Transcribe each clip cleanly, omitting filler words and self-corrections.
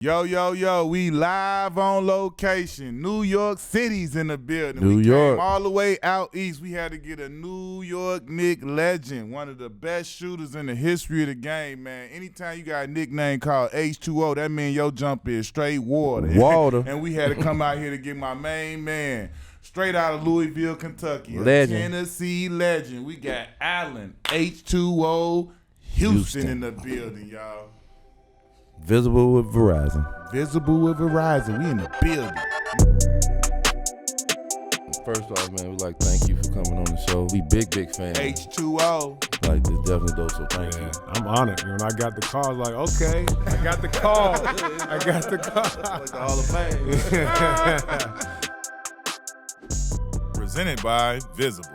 Yo, yo, yo, we live on location. New York City's in the building. New we York. Came all the way out east. We had to get a New York Knicks legend, one of the best shooters in the history of the game, man. Anytime you got a nickname called H2O, that means your jump is straight water. Water. And we had to come out here to get my main man, straight out of Louisville, Kentucky. Legend. A Tennessee legend. We got Allan H2O Houston in the building, y'all. Visible with Verizon. Visible with Verizon. We in the building. First off, man, we'd like to thank you for coming on the show. We big fans. H2O. Like, this definitely dope, so thank you. I'm honored. When I got the call, I was like, okay, I got the call. I got the call. Like the Hall of Fame. Presented by Visible.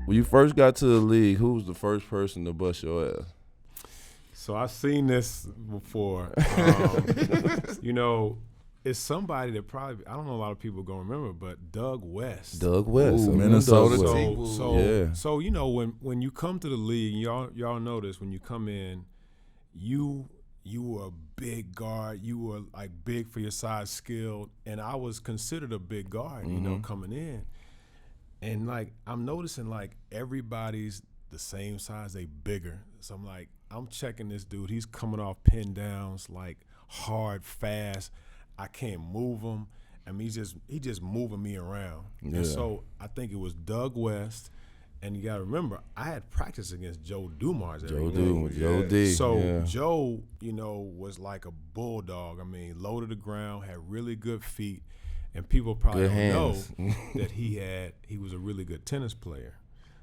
When you first got to the league, who was the first person to bust your ass? So I've seen this before. You know, it's somebody that probably, I don't know a lot of people going to remember, but Doug West. Doug West. Ooh, Minnesota Timberwolves. So you know, when you come to the league, y'all know this, when you come in, you were a big guard. You were like big for your size, skilled, and I was considered a big guard, you know, coming in. And like I'm noticing like everybody's the same size, they bigger. So I'm like, I'm checking this dude. He's coming off pin downs, like hard, fast. I can't move him. I mean, he just moving me around. Yeah. And so I think it was Doug West. And you got to remember, I had practice against Joe Dumars every day. Joe D. So yeah. Joe, you know, was like a bulldog. I mean, low to the ground, had really good feet. And people probably Good don't hands. know that he was a really good tennis player.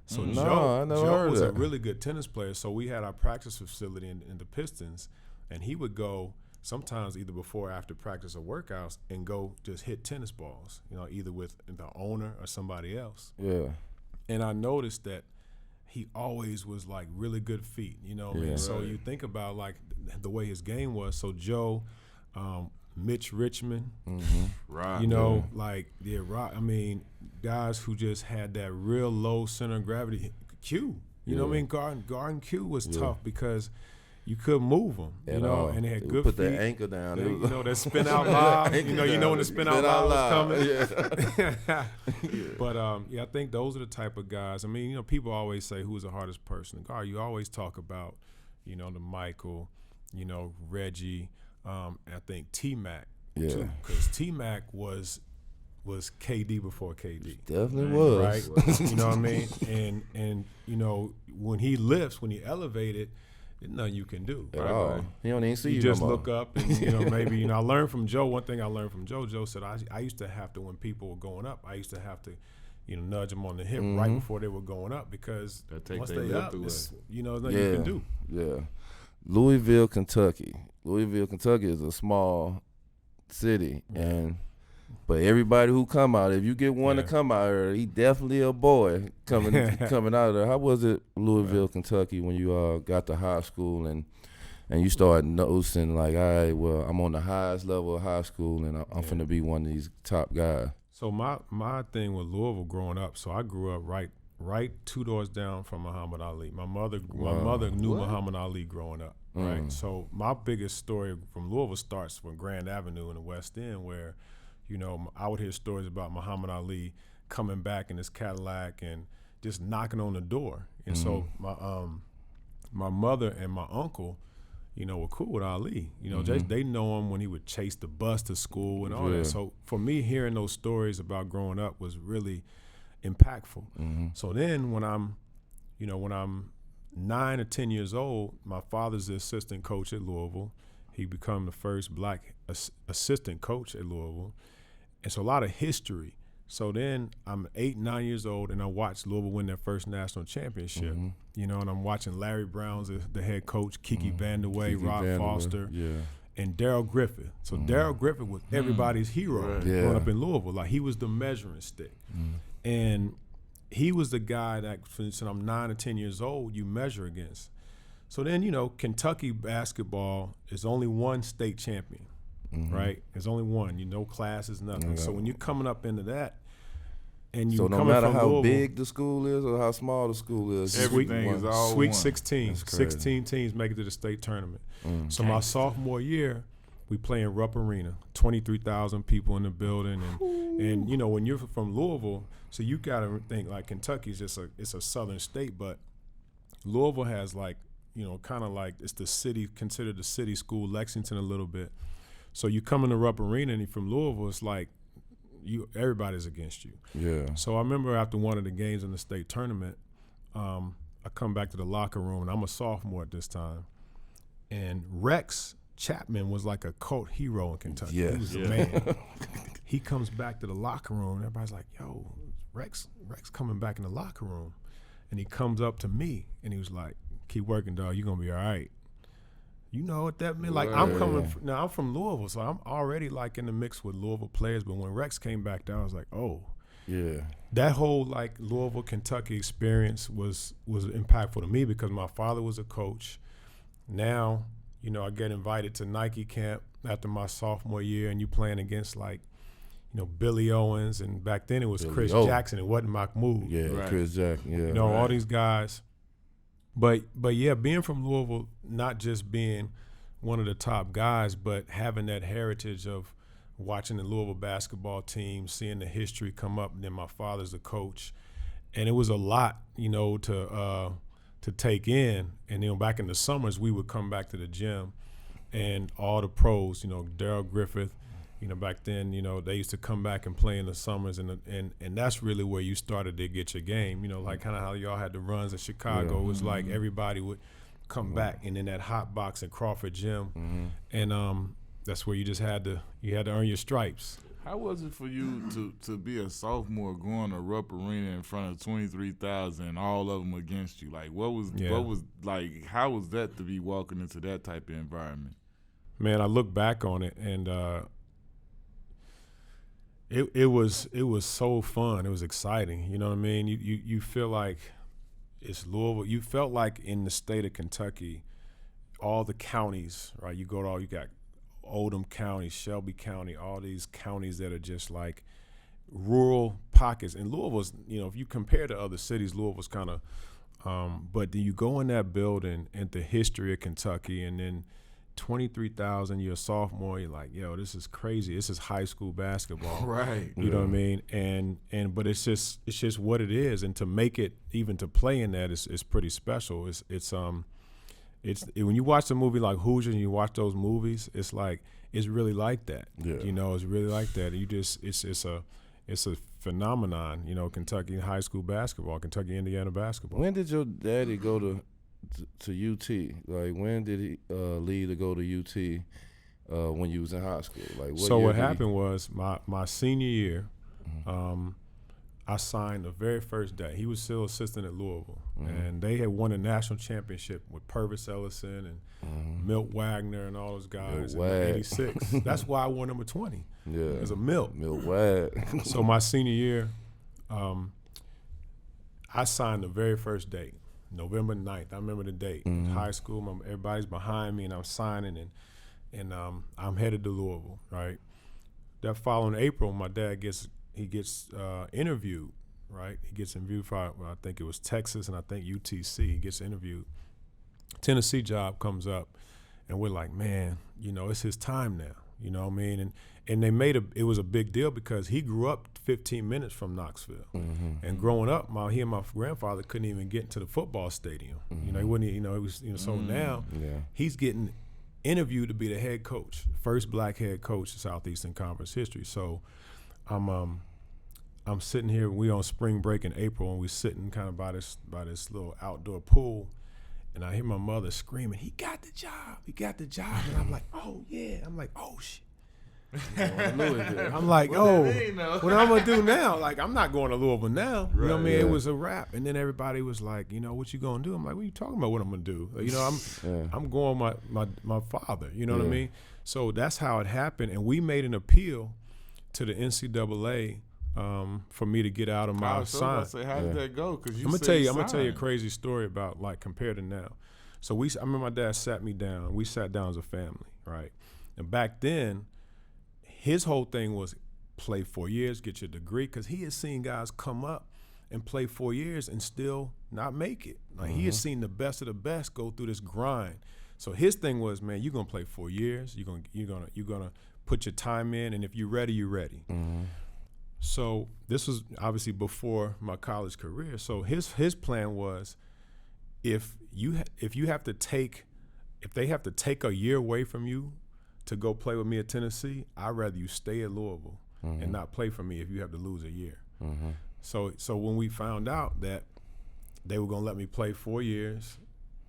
So No, Joe I never heard was of a that. really good tennis player. So we had our practice facility in the Pistons, and he would go sometimes either before or after practice or workouts and go just hit tennis balls, you know, either with the owner or somebody else. Yeah. And I noticed that he always was like really good feet, you know. Yeah. And so you think about like the way his game was. So Joe, Mitch Richmond, Right. you know, like Rock. I mean, guys who just had that real low center of gravity. Q, you know what I mean? Guarding Q was tough because you couldn't move them, you know, and they had good put feet. that anchor down. You know, that spin out loud. You know when the spin out loud was coming. Yeah. But I think those are the type of guys. I mean, you know, people always say who's the hardest person to guard. You always talk about, you know, the Michael, you know, Reggie. I think T-Mac, too, because T-Mac was KD before KD. Definitely was. Right? You know what I mean? And you know, when he lifts, when he elevated, there's nothing you can do. At all. He don't even see you just no more. look up and, you know, maybe, you know, I learned from Joe. One thing I learned from Joe said I used to have to, when people were going up, I used to have to, you know, nudge them on the hip right before they were going up because once they up, you know, there's nothing you can do. Yeah. Louisville, Kentucky. Louisville, Kentucky is a small city, but everybody who come out, if you get one to come out here, he definitely a boy coming out of there. How was it, Louisville, Kentucky, when you got to high school and you started noticing like, all right, well, I'm on the highest level of high school and I'm finna be one of these top guys? So my thing with Louisville growing up, so I grew up right 2 doors down from Muhammad Ali. My mother knew Muhammad Ali growing up, right? So my biggest story from Louisville starts from Grand Avenue in the West End, where, you know, I would hear stories about Muhammad Ali coming back in his Cadillac and just knocking on the door. And so my mother and my uncle, you know, were cool with Ali. You know, they know him when he would chase the bus to school and all that. So for me, hearing those stories about growing up was really impactful. So then when I'm 9 or 10 years old, my father's the assistant coach at Louisville. He became the first black assistant coach at Louisville. And so a lot of history. So then I'm 8, 9 years old, and I watched Louisville win their first national championship. You know, and I'm watching Larry Brown's the head coach, Kiki Vandeweghe, Rod Foster, and Darryl Griffith. So Darryl Griffith was everybody's hero growing up in Louisville. Like, he was the measuring stick. And he was the guy that, since I'm 9 or 10 years old, you measure against. So then, you know, Kentucky basketball is only one state champion, right? There's only one. You know, classes, nothing. So when you're coming up into that, and you so no coming matter from how Louisville, big the school is or how small the school is, Everything is all Sweet one. 16. That's crazy. 16 teams make it to the state tournament. So my sophomore year, We play in Rupp Arena, 23,000 people in the building, and you know, when you're from Louisville, so you gotta think like Kentucky's just it's a southern state, but Louisville has like, you know, kind of like it's the city, considered the city school, Lexington a little bit. So you come into Rupp Arena and you're from Louisville, it's like everybody's against you. Yeah. So I remember after one of the games in the state tournament, I come back to the locker room, and I'm a sophomore at this time, and Rex Chapman was like a cult hero in Kentucky. Yeah. He was the man. He comes back to the locker room, and everybody's like, yo, Rex coming back in the locker room. And he comes up to me, and he was like, keep working, dog. You're going to be all right. You know what that meant? Like, I'm from Louisville, so I'm already like in the mix with Louisville players. But when Rex came back down, I was like, oh. Yeah. That whole like Louisville, Kentucky experience was impactful to me because my father was a coach. Now, you know, I get invited to Nike camp after my sophomore year, and you playing against like, you know, Billy Owens, and back then it was Chris Jackson. It wasn't Mahmoud. Yeah, right. Chris Jackson. Yeah, you know, all these guys. But yeah, being from Louisville, not just being one of the top guys, but having that heritage of watching the Louisville basketball team, seeing the history come up, and then my father's the coach, and it was a lot, you know, to take in. And then back in the summers, we would come back to the gym, and all the pros, you know, Daryl Griffith, you know, back then, you know, they used to come back and play in the summers, and that's really where you started to get your game. You know, like kind of how y'all had the runs in Chicago. It was like everybody would come back, and in that hot box at Crawford Gym, and that's where you just had to earn your stripes. How was it for you to be a sophomore going to Rupp Arena in front of 23,000, all of them against you? Like, what was like? How was that to be walking into that type of environment? Man, I look back on it, and it was so fun. It was exciting. You know what I mean? You feel like it's Louisville. You felt like in the state of Kentucky, all the counties, right? You go to you got Oldham County, Shelby County, all these counties that are just like rural pockets. And Louisville's, you know, if you compare to other cities, Louisville's kind of, but then you go in that building and the history of Kentucky, and then 23,000, you're a sophomore, you're like, yo, this is crazy. This is high school basketball. Right. You know what I mean? And but it's just what it is. And to make it, even to play in that is pretty special. It's when you watch a movie like Hoosiers and you watch those movies, it's like it's really like that. Yeah. You know, it's really like that. You just it's a phenomenon. You know, Kentucky high school basketball, Kentucky Indiana basketball. When did your daddy go to UT? Like, when did he leave to go to UT when you was in high school? Like, what happened was my senior year, I signed the very first day. He was still assistant at Louisville, and they had won a national championship with Purvis Ellison and Milt Wagner and all those guys in '86. That's why I wore number 20. Yeah, as a Milt Wag. So my senior year, I signed the very first day, November 9th. I remember the date. High school, everybody's behind me, and I'm signing, and I'm headed to Louisville. Right. That following April, my dad gets interviewed, right? He gets interviewed for, I think it was Texas and I think UTC. He gets interviewed. Tennessee job comes up, and we're like, man, you know, it's his time now. You know what I mean? And they it was a big deal because he grew up 15 minutes from Knoxville. And growing up, he and my grandfather couldn't even get into the football stadium. You know, he wouldn't, you know, it was, you know, so now he's getting interviewed to be the head coach, first black head coach in Southeastern Conference history. So I'm sitting here. We on spring break in April, and we sitting kind of by this little outdoor pool, and I hear my mother screaming, "He got the job! He got the job!" And I'm like, "Oh yeah!" I'm like, "Oh shit!" I'm like, "Oh, what I'm gonna do now?" Like, I'm not going to Louisville now. You know what I mean? It was a wrap. And then everybody was like, "You know, what you gonna do?" I'm like, "What are you talking about? What I'm gonna do?" You know, I'm going my father. You know what I mean? So that's how it happened, and we made an appeal to the NCAA for me to get out of my sign. How did that go? Because I'm gonna tell you a crazy story about like compared to now. So I remember my dad sat me down. We sat down as a family, right? And back then, his whole thing was play 4 years, get your degree, because he had seen guys come up and play 4 years and still not make it. Like he had seen the best of the best go through this grind. So his thing was, man, you're gonna play 4 years. You're gonna put your time in, and if you're ready, you're ready. Mm-hmm. So this was obviously before my college career. So his plan was, if they have to take a year away from you to go play with me at Tennessee, I'd rather you stay at Louisville and not play for me if you have to lose a year. Mm-hmm. So when we found out that they were gonna let me play 4 years,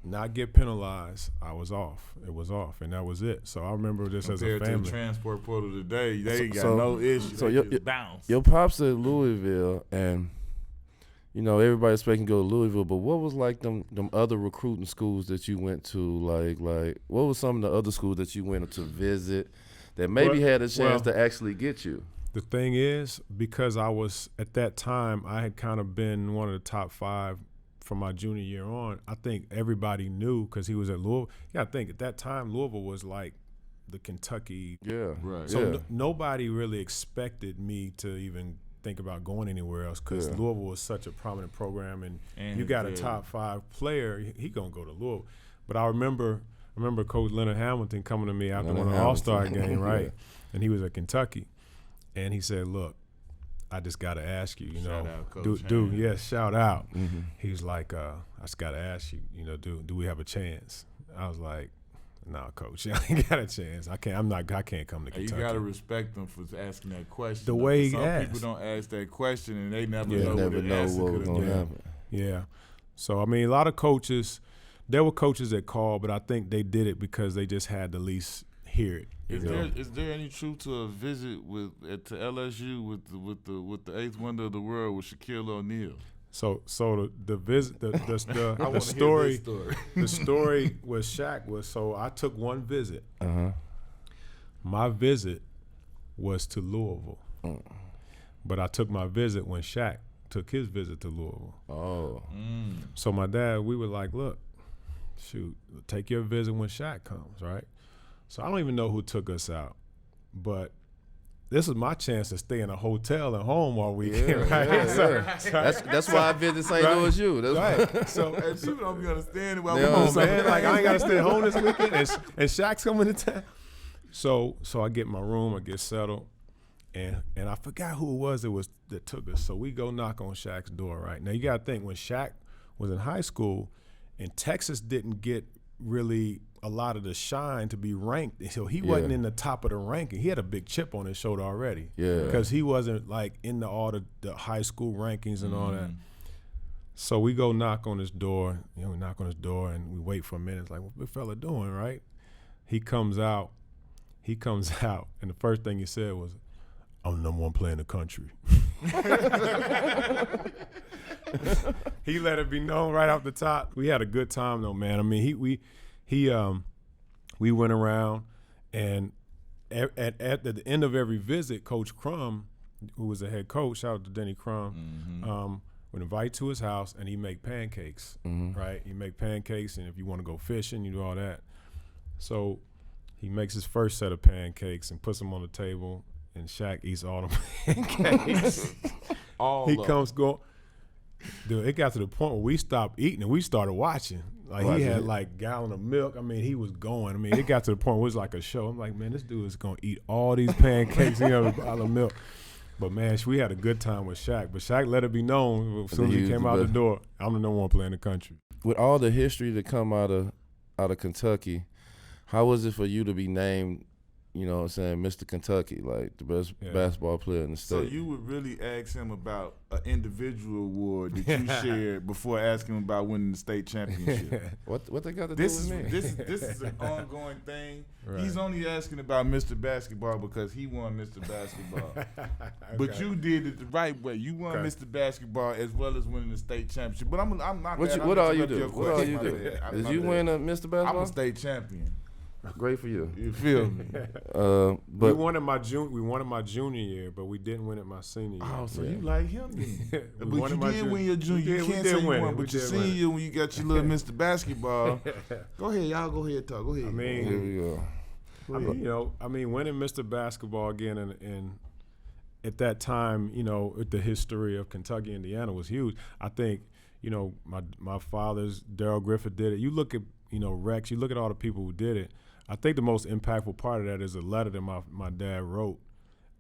not get penalized, I was off. It was off, and that was it. So I remember this as a family. Compared to the transfer portal today, they got no issue. So they just bounce. Your pops at Louisville, and everybody expecting to go to Louisville, but what was like them other recruiting schools that you went to? Like what was some of the other schools that you went to visit that maybe had a chance to actually get you? The thing is, because I was at that time, I had kind of been one of the top 5 from my junior year on. I think everybody knew because he was at Louisville. Yeah, I think at that time Louisville was like the Kentucky. Yeah, right. So nobody really expected me to even think about going anywhere else because Louisville was such a prominent program, and you got a top 5 player, he gonna go to Louisville. But I remember Coach Leonard Hamilton coming to me after one of the All-Star game, right? And he was at Kentucky, and he said, "Look, I just got to ask you, shout out, Coach shout out." Mm-hmm. He was like, I just got to ask you, do we have a chance? I was like, "Nah, Coach, I ain't got a chance. I can't come to Kentucky." You gotta respect them for asking that question. The way he Some asked. people don't ask that question, and they never know what was gonna happen. Yeah. So I mean, a lot of coaches. There were coaches that called, but I think they did it because they just had to at least hear it. Is there any truth to a visit to LSU with the eighth wonder of the world with Shaquille O'Neal? So the visit, the story with Shaq was, so I took one visit. My visit was to Louisville, but I took my visit when Shaq took his visit to Louisville. Oh, so my dad, we were like, look, shoot, take your visit when Shaq comes, right? So I don't even know who took us out, but this is my chance to stay in a hotel at home all weekend, right? That's why I visit St. Louis U. That's right. So and people don't be understanding why come on, man. Like, I ain't got to stay at home this weekend, and Shaq's coming to town. So I get my room, I get settled, and I forgot who it was that took us. So we go knock on Shaq's door, right? Now, you got to think, when Shaq was in high school, and Texas didn't get really a lot of the shine to be ranked, so he wasn't in the top of the ranking. He had a big chip on his shoulder already, because he wasn't like in all the high school rankings and all that. So we go knock on his door, we knock on his door, and we wait for a minute. It's like, what the fella doing, right? He comes out, and the first thing he said was, "I'm the number 1 player in the country." He let it be known right off the top. We had a good time though, man. I mean, we went around, and at the end of every visit, Coach Crum, who was the head coach, shout out to Denny Crum, would invite to his house, and he make pancakes, right? He make pancakes, and if you want to go fishing, you do all that. So he makes his first set of pancakes and puts them on the table, and Shaq eats all the pancakes. Dude, it got to the point where we stopped eating and we started watching. Like, he had like a gallon of milk. I mean, he was going. I mean, it got to the point where it was like a show. I'm like, man, this dude is going to eat all these pancakes. He had a bottle of milk. But, man, we had a good time with Shaq. But Shaq let it be known as soon as he came out the door, I'm the number 1 player in the country. With all the history that come out of Kentucky, how was it for you to be named, Mr. Kentucky, like the best basketball player in the state? So you would really ask him about an individual award that you shared before asking him about winning the state championship. What they got to do with me? This is an ongoing thing. Right. He's only asking about Mr. Basketball because he won Mr. Basketball. Okay. But you did it the right way. You won Mr. Basketball as well as winning the state championship. But I'm not. What all you do? What all you do? Did you win a Mr. Basketball? I'm a state champion. Great for you. You feel me? But we won it my junior year, but we didn't win it my senior year. Oh, so you like him then? But you did win your junior. You can't say you won, but your senior when you got your little Mr. Basketball. Go ahead, y'all. Go ahead, talk. Go ahead. I mean, here we go. Winning Mr. Basketball again, and at that time, with the history of Kentucky, Indiana was huge. I think, my father's Darryl Griffith did it. You look at Rex, you look at all the people who did it. I think the most impactful part of that is a letter that my dad wrote,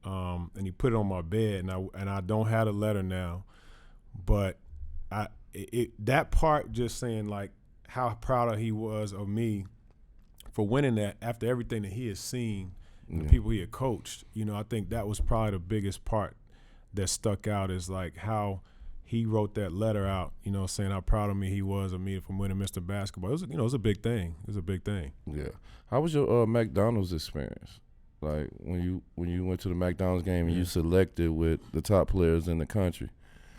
and he put it on my bed, and I don't have the letter now, but that part just saying like how proud he was of me for winning that after everything that he had seen, the people he had coached. I think that was probably the biggest part that stuck out is like how he wrote that letter out, saying how proud of me he was of me from winning Mr. Basketball. It was, it was a big thing. It was a big thing. Yeah. How was your McDonald's experience? Like when you went to the McDonald's game and you selected with the top players in the country?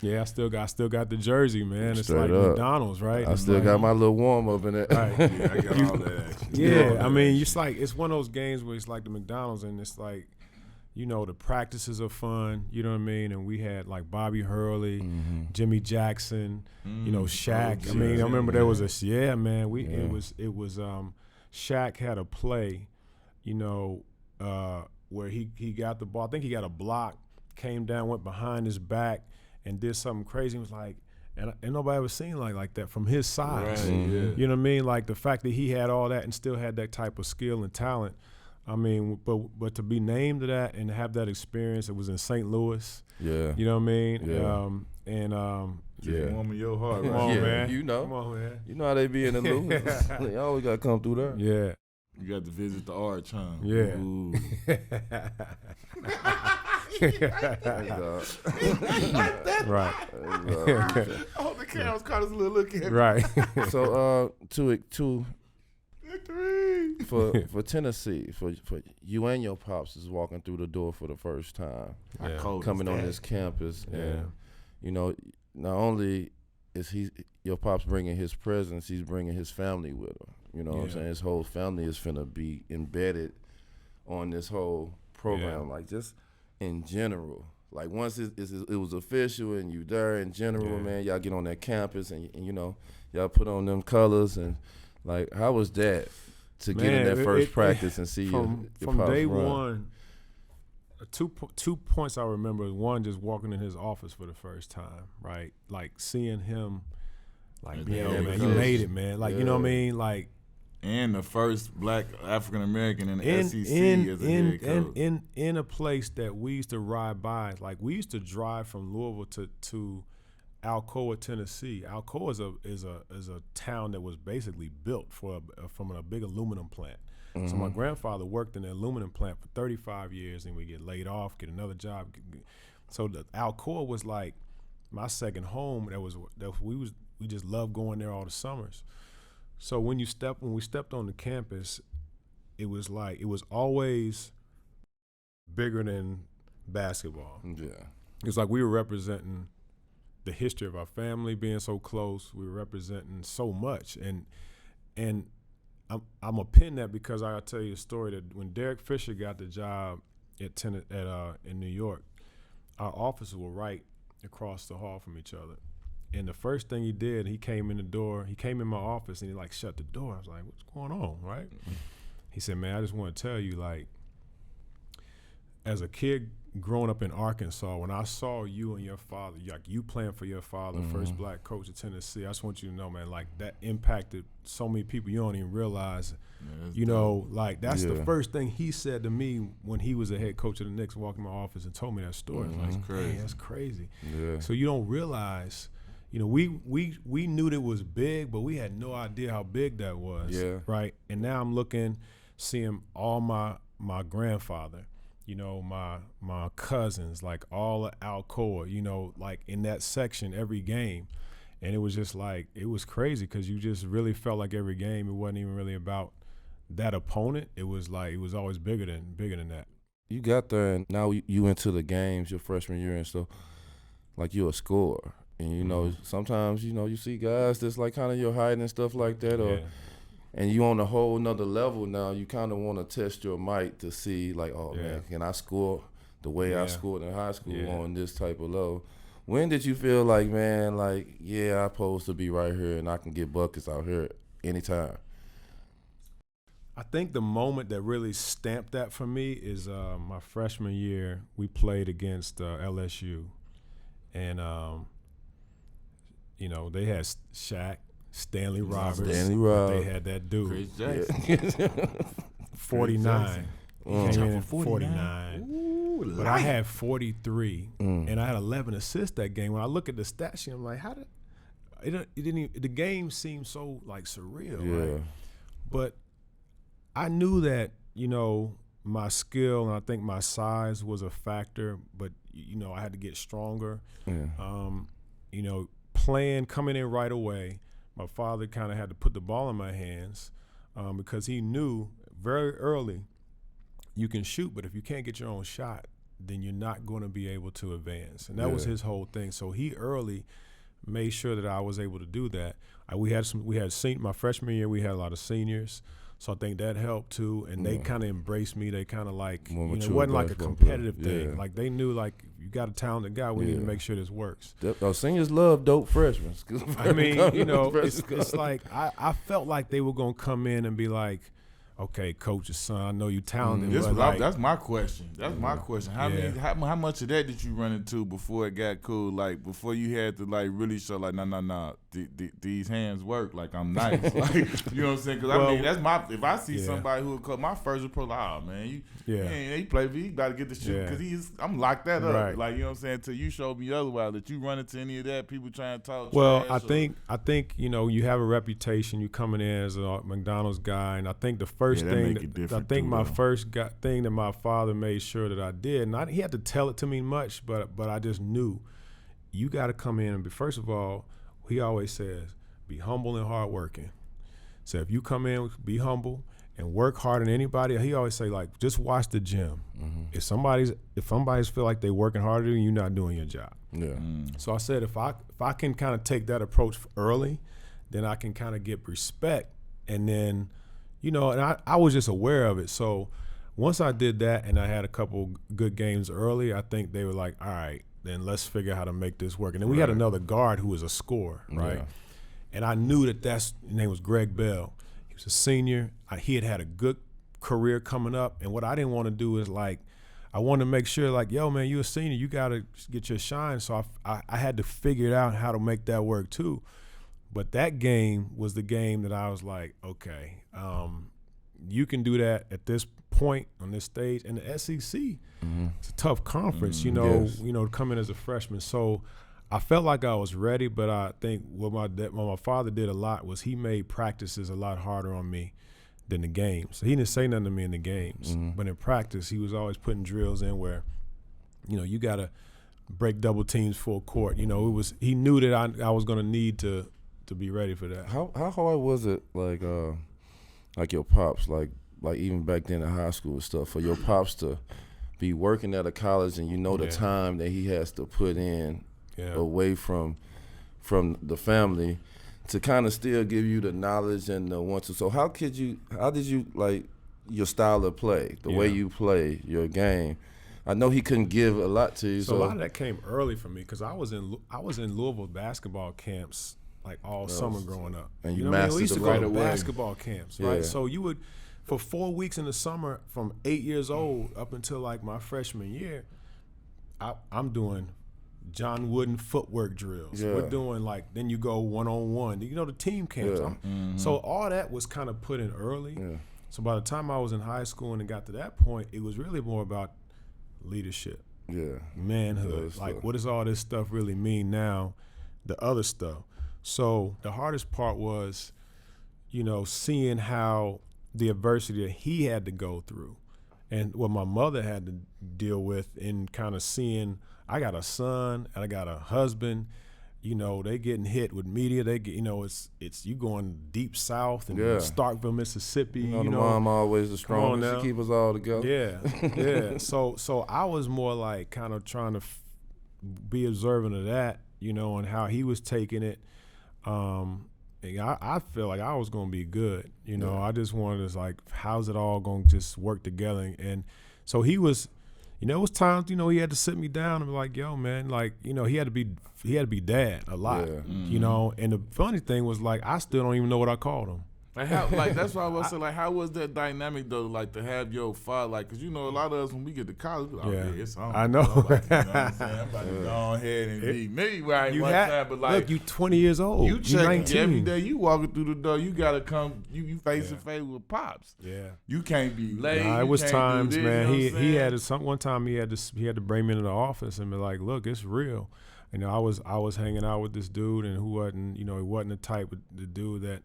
Yeah, I still got the jersey, man. It's Straight like up. McDonald's, right? I still got my little warm up in it. Right. Yeah, I got all that action. Yeah, I mean, it's one of those games where it's like the McDonald's, and it's like, the practices are fun, you know what I mean? And we had like Bobby Hurley, Jimmy Jackson, Shaq. I mean, I remember there was it was Shaq had a play, where he got the ball. I think he got a block, came down, went behind his back, and did something crazy. It was like, and nobody ever seen like that from his size. Right, yeah. You know what I mean? Like the fact that he had all that and still had that type of skill and talent. I mean, but to be named to that and have that experience, it was in St. Louis. Yeah. You know what I mean? Yeah. Warming your heart, Come right? on, Yeah, man. Come on, man. You know how they be in the Louis. They always got to come through there. Yeah. You got to visit the arch, huh? Yeah. Ooh. Right. I hope the cameras caught us a little look at Right. So Victory. for Tennessee, for you and your pops is walking through the door for the first time, coming on this campus, and not only is your pops bringing his presence, he's bringing his family with him. You know what I'm saying? His whole family is finna be embedded on this whole program, like just in general. Like once it was official and you there in general, man, y'all get on that campus and y'all put on them colors and like how was that to get in that first practice and see from day one? Two points I remember. One, just walking in his office for the first time, right? Like seeing him, like, man, you made it, man. Like, you know what I mean? Like, and the first black African American in the SEC as a head coach. In a place that we used to ride by. Like we used to drive from Louisville to Alcoa, Tennessee. Alcoa is a town that was basically built from a big aluminum plant. Mm-hmm. So my grandfather worked in the aluminum plant for 35 years, and we get laid off, get another job. So the Alcoa was like my second home. We just loved going there all the summers. So when we stepped on the campus, it was always bigger than basketball. Yeah, it was like we were representing the history of our family being so close. We were representing so much, and I'm gonna pin that because I'll tell you a story that when Derek Fisher got the job in New York, our offices were right across the hall from each other. And the first thing he did, he came in my office and he like shut the door. I was like, what's going on, right? Mm-hmm. He said, man, I just want to tell you, like, as a kid growing up in Arkansas, when I saw you and your father, like you playing for your father, first black coach of Tennessee, I just want you to know, man, like that impacted so many people you don't even realize. Like that's the first thing he said to me when he was a head coach of the Knicks, walked in my office and told me that story. That's crazy. That's crazy. Yeah. So you don't realize, we knew that it was big, but we had no idea how big that was. Yeah. Right. And now I'm seeing all my grandfather, my cousins, like all of Alcoa, like in that section every game. And it was just like, it was crazy because you just really felt like every game, it wasn't even really about that opponent. It was like, it was always bigger than that. You got there and now you into the games your freshman year and stuff, like you're a scorer. And, sometimes, you see guys that's like kind of your height and stuff like that, and you on a whole nother level now. You kind of want to test your might to see, like, man, can I score the way I scored in high school on this type of level? When did you feel like, man, like, I'm supposed to be right here and I can get buckets out here anytime? I think the moment that really stamped that for me is my freshman year. We played against LSU, and they had Shaq, Stanley Roberts. They had that dude. Chris Jackson. 49. He came in 49. Ooh, but I had 43, and I had 11 assists that game. When I look at the stat sheet, I'm like, how did it didn't even, the game seemed so like surreal, right? But I knew that, you know, my skill and I think my size was a factor, but, you know, I had to get stronger. You know, coming in right away, my father kind of had to put the ball in my hands because he knew very early you can shoot, but if you can't get your own shot, then you're not going to be able to advance. And that was his whole thing. So he early made sure that I was able to do that. My freshman year, we had a lot of seniors. So I think that helped too, and they kind of embraced me. They kind of like, you know, it wasn't like a competitive thing. Like they knew, like, you got a talented guy. We need to make sure this works. Seniors love dope freshmen. I mean, you know, it's like I felt like they were gonna come in and be like, okay, coach's son, I know you talented. That's my question. That's my question. How much of that did you run into before it got cool? Like before you had to like really show like, nah, these hands work. Like I'm nice. Like, you know what I'm saying? Because I mean, that's my. If I see somebody who would call my first report, like, oh man, he play for, you got to get the shit because I'm locked that up. Right. Like, you know what I'm saying? Till you showed me otherwise, that you run into any of that, people trying to talk. Well, I think you know, you have a reputation. You coming in as a McDonald's guy, and I think the first thing that my father made sure that I did, and he had to tell it to me much, but I just knew you got to come in and be, first of all, he always says, be humble and hardworking. So if you come in, be humble and work harder than anybody. He always say, like, just watch the gym. If somebody's feel like they working harder than you, you're not doing your job. So I said, if I can kind of take that approach early, then I can kind of get respect. And then, you know, and I was just aware of it. So once I did that and I had a couple good games early, I think they were like, all right, then let's figure out how to make this work. And then we had another guard who was a scorer, right? And I knew his name was Greg Bell. He was a senior. He had a good career coming up. And what I didn't want to do is, like, I wanted to make sure, like, yo, man, you a senior, you got to get your shine. So I had to figure out how to make that work too. But that game was the game that I was like, okay, you can do that at this point on this stage. And the SEC, it's a tough conference, you know, to come in as a freshman. So I felt like I was ready, but I think what my father did a lot was he made practices a lot harder on me than the games. So he didn't say nothing to me in the games, but in practice, he was always putting drills in where, you know, you got to break double teams full court. You know, he knew that I was going to need to be ready for that. How hard was it, like your pops, like even back then in high school and stuff, for your pops to be working at a college and you know the time that he has to put in away from the family to kind of still give you the knowledge and the want to. So how did you like your style of play, the way you play your game? I know he couldn't give a lot to you. So a lot of that came early for me because I was in Louisville basketball camps like all summer growing up. And you know mastered we used to go right to away. Basketball camps, right? So you would, for 4 weeks in the summer from 8 years old up until like my freshman year, I'm doing John Wooden footwork drills. We're doing like, then you go one-on-one. You know, the team camps. So all that was kind of put in early. So by the time I was in high school and it got to that point, it was really more about leadership, manhood. Like, what does all this stuff really mean now? The other stuff. So the hardest part was, you know, seeing how the adversity that he had to go through and what my mother had to deal with, and kind of seeing I got a son and I got a husband, you know, they getting hit with media. They get, you know, it's you going deep south and Starkville, Mississippi. You know, the mom always the strongest. She keep us all together. So I was more like kind of trying to be observant of that, you know, and how he was taking it. I feel like I was gonna be good, you know. I just wanted to, like, how's it all gonna just work together? And so he was, you know, it was times, you know, he had to sit me down and be like, yo, man, like, you know, he had to be dad a lot, you know. And the funny thing was, like, I still don't even know what I called him. Like how, like that's why I was saying, like how was that dynamic though? Like to have your father, like, cause you know a lot of us when we get to college, we like, it's on. I know. I'm about to go ahead and be me right one time, but like, look, you 20 years old. You checking every day. You walking through the door. You gotta come. You face to face with pops. Yeah. You can't be late. Nah, it was times, man. He had to one time he had to bring me into the office and be like, look, it's real. You know, I was hanging out with this dude and who wasn't, you know, he wasn't the type of the dude that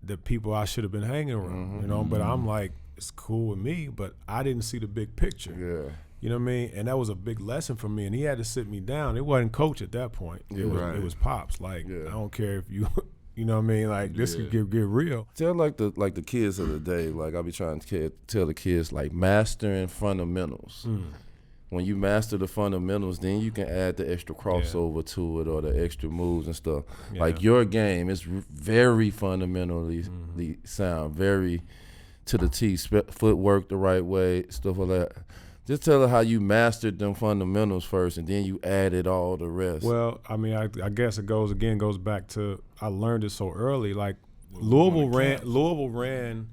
the people I should have been hanging around, you know. But I'm like, it's cool with me, but I didn't see the big picture. Yeah. You know what I mean? And that was a big lesson for me. And he had to sit me down. It wasn't coach at that point. It was pops. Like, I don't care if you, you know what I mean? Like, this could get real. Tell like the kids of the day. Like I be trying to tell the kids like mastering fundamentals. When you master the fundamentals, then you can add the extra crossover to it or the extra moves and stuff. Yeah. Like your game is very fundamentally sound, very to the T, footwork the right way, stuff like that. Just tell her how you mastered them fundamentals first, and then you added all the rest. Well, I mean, I guess it goes back to I learned it so early. Like Louisville ran.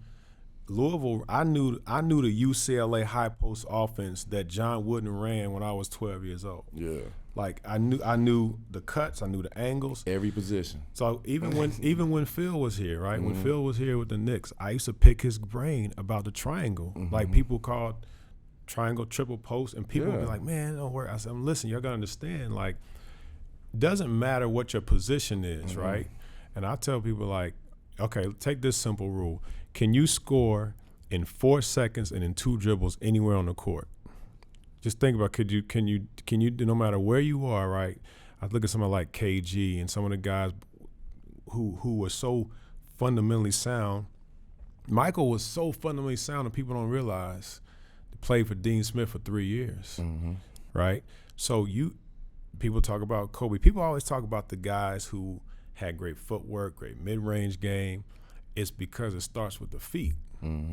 I knew the UCLA high post offense that John Wooden ran when I was 12 years old. Yeah. Like I knew the cuts, I knew the angles, every position. So even when Phil was here, right? When Phil was here with the Knicks, I used to pick his brain about the triangle. Like people called triangle triple post, and people would be like, "Man, don't worry." I said, "Listen, y'all gotta understand. Like, doesn't matter what your position is, right?" And I tell people like, "Okay, take this simple rule. Can you score in 4 seconds and in 2 dribbles anywhere on the court? Just think about can you no matter where you are, right? I look at someone like KG and some of the guys who were so fundamentally sound. Michael was so fundamentally sound that people don't realize he played for Dean Smith for 3 years, right? So people talk about Kobe. People always talk about the guys who had great footwork, great mid-range game. It's because it starts with the feet.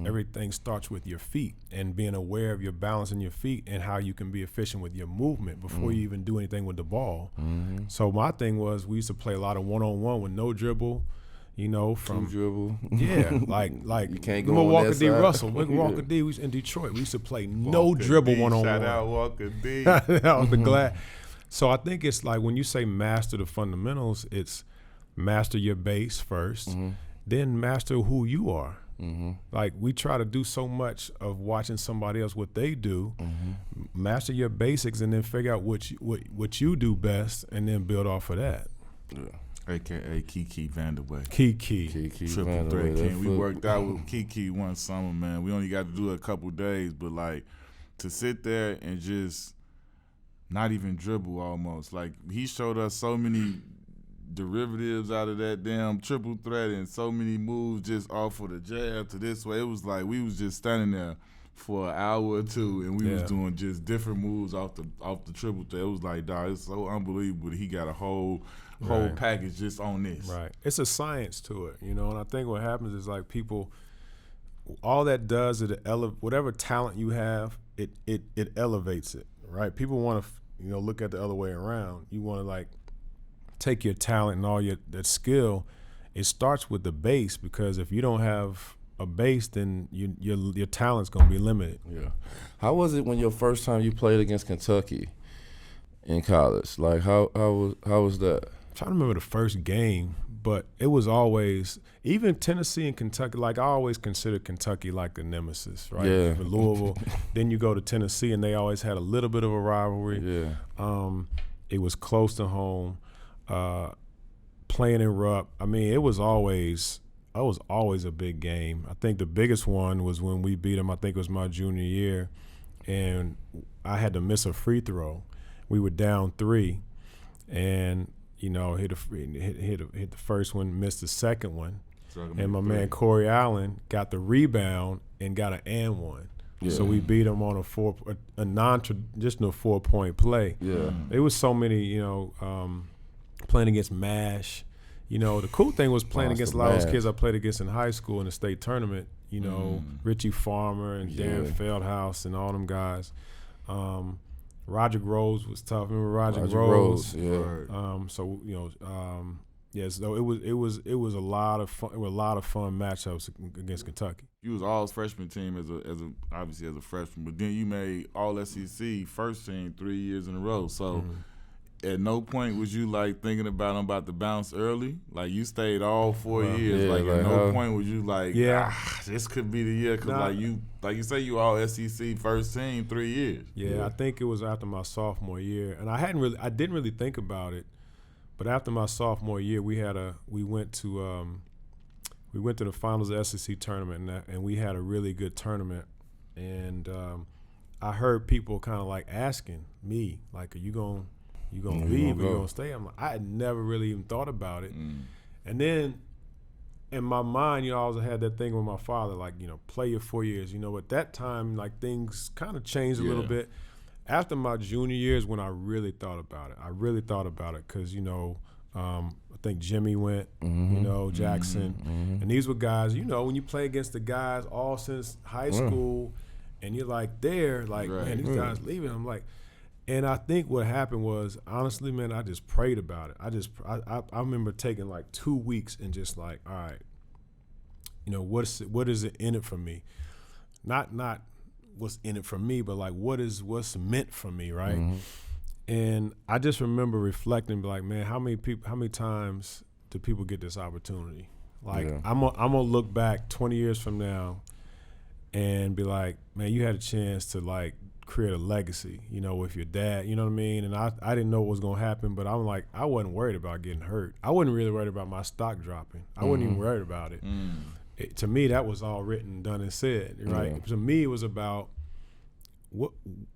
Everything starts with your feet and being aware of your balance in your feet and how you can be efficient with your movement before you even do anything with the ball. So my thing was we used to play a lot of one-on-one with no dribble, you know, from dribble. Yeah, like you can't go Walker D. side. Russell. Walker D. We was in Detroit. We used to play no dribble one-on-one. Shout out Walker D. That was the glad. So I think it's like when you say master the fundamentals, it's master your base first. Then master who you are. Like we try to do so much of watching somebody else what they do. Master your basics and then figure out what you do best and then build off of that. AKA Kiki Vanderway. Kiki Triple Threat King. We worked out with Kiki one summer, man. We only got to do it a couple days, but like to sit there and just not even dribble almost. Like he showed us so many derivatives out of that damn triple threat and so many moves just off of the jab to this way. It was like we was just standing there for an hour or two and we was doing just different moves off the triple threat. It was like, dog, it's so unbelievable that he got a whole package just on this. Right. It's a science to it, you know, and I think what happens is like people, all that does is whatever talent you have, it elevates it, right? People want to, look at the other way around. You want to like take your talent and all that skill. It starts with the base, because if you don't have a base, then your talent's gonna be limited. Yeah. How was it when your first time you played against Kentucky in college? Like how was that? I'm trying to remember the first game, but it was always, even Tennessee and Kentucky, like I always considered Kentucky like a nemesis, right? Yeah. For Louisville. Then you go to Tennessee and they always had a little bit of a rivalry. Yeah. It was close to home. Playing in Rupp. I mean, it was always a big game. I think the biggest one was when we beat them. I think it was my junior year, and I had to miss a free throw. We were down 3, and hit the first one, missed the second one, and my man Corey Allen got the rebound and got an and one. Yeah. So we beat them on a non-traditional 4-point play. Yeah, it was so many, playing against MASH. The cool thing was playing against a lot of those kids I played against in high school in the state tournament. Richie Farmer and Darren Feldhouse and all them guys. Roger Rose was tough. Remember Roger Rose? Yeah. Yeah, so it was a lot of fun. It were a lot of fun matchups against Kentucky. You was all freshman team obviously as a freshman, but then you made all SEC first team 3 years in a row. So at no point was you like thinking about I'm about to bounce early. Like you stayed all 4 years. Yeah, like at no point was you like, this could be the year because like you say you all SEC first team 3 years. Yeah, I think it was after my sophomore year, and I didn't really think about it. But after my sophomore year, we went to the finals of the SEC tournament, and we had a really good tournament. And I heard people kind of like asking me, like, "Are you gonna leave? Or you gonna stay?" I'm like, I had never really even thought about it. And then in my mind, I always had that thing with my father, like, play your 4 years. At that time, like things kind of changed a little bit. After my junior year is when I really thought about it. Because, I think Jimmy went, Jackson. And these were guys, when you play against the guys all since high school and you're like man, these guys leaving. I'm like, and I think what happened was, honestly, man, I just prayed about it. I remember taking like 2 weeks and just like, all right, what is it in it for me? Not what's in it for me, but like what's meant for me, right? And I just remember reflecting, like, man, how many times do people get this opportunity? Like, I'm gonna look back 20 years from now and be like, man, you had a chance to like create a legacy, with your dad, you know what I mean? And I didn't know what was gonna happen, but I'm like, I wasn't worried about getting hurt. I wasn't really worried about my stock dropping. I wasn't even worried about it. To me, that was all written, done, and said, right? To me, it was about what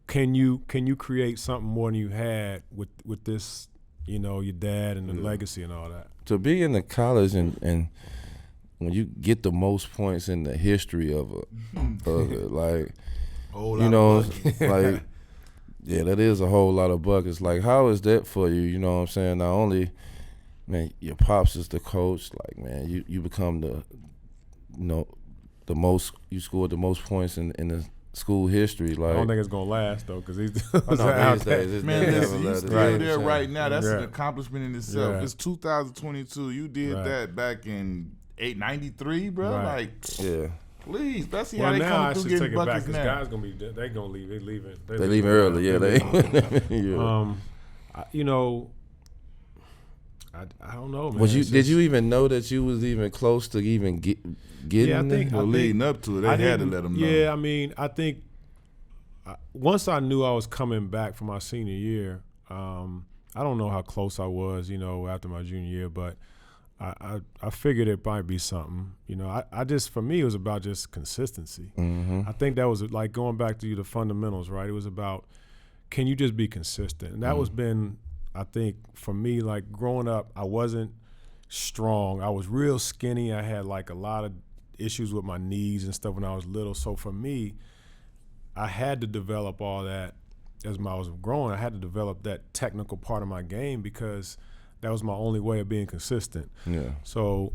can you create something more than you had with this, your dad and the legacy and all that. To be in the college and when you get the most points in the history of it, like, like, yeah, that is a whole lot of buckets. Like, how is that for you? You know what I'm saying? Not only, man, your pops is the coach. Like, man, you become you scored the most points in the school history. Like, I don't think it's gonna last though, because he's these days, man, you still there right now. That's an accomplishment in itself. It's 2022. You did that back in 93, bro. Like, please, let's see how they come through getting buckets now. Guys gonna be, they gonna leave. They leaving. They leaving early. I don't know, man. Did you even know that you was even close to even getting? Yeah, I think leading up to it, they had to let them know. Yeah, I mean, I think once I knew I was coming back for my senior year, I don't know how close I was, after my junior year, but I figured it might be something. I just, for me, it was about just consistency. I think that was like going back to the fundamentals, right? It was about, can you just be consistent? And that was been, I think, for me, like growing up, I wasn't strong. I was real skinny. I had like a lot of issues with my knees and stuff when I was little. So for me, I had to develop all that as I was growing. I had to develop that technical part of my game because that was my only way of being consistent. Yeah. So,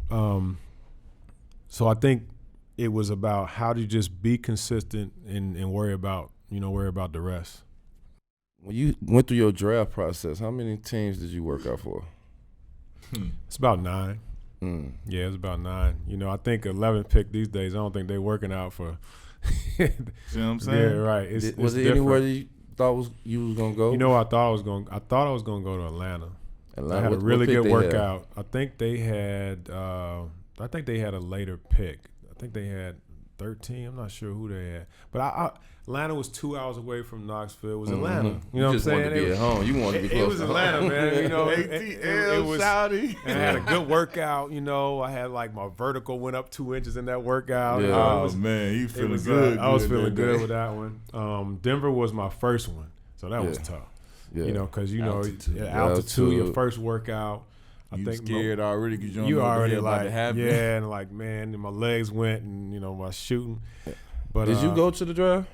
so I think it was about how to just be consistent and worry about the rest. When you went through your draft process, how many teams did you work out for? It's about 9. Yeah, it's about 9. I think 11th pick these days, I don't think they're working out for. See what I'm saying? Yeah, right. Was it different. anywhere that you thought you was gonna go? I thought I was going to go to Atlanta. I had a really good workout. I think they had a later pick. I think they had 13. I'm not sure who they had, but Atlanta was 2 hours away from Knoxville. It was Atlanta. You know what I'm saying? Wanted to be at home. You wanted to be close. It was Atlanta, man. It was. Saudi. I had a good workout. I had like my vertical went up 2 inches in that workout. Yeah. Man, you feeling good? I was feeling good with that one. Denver was my first one, so that was tough. Yeah. Because altitude, your first workout. I think scared already because you already like and like, man, and my legs went and my shooting. But did you go to the draft?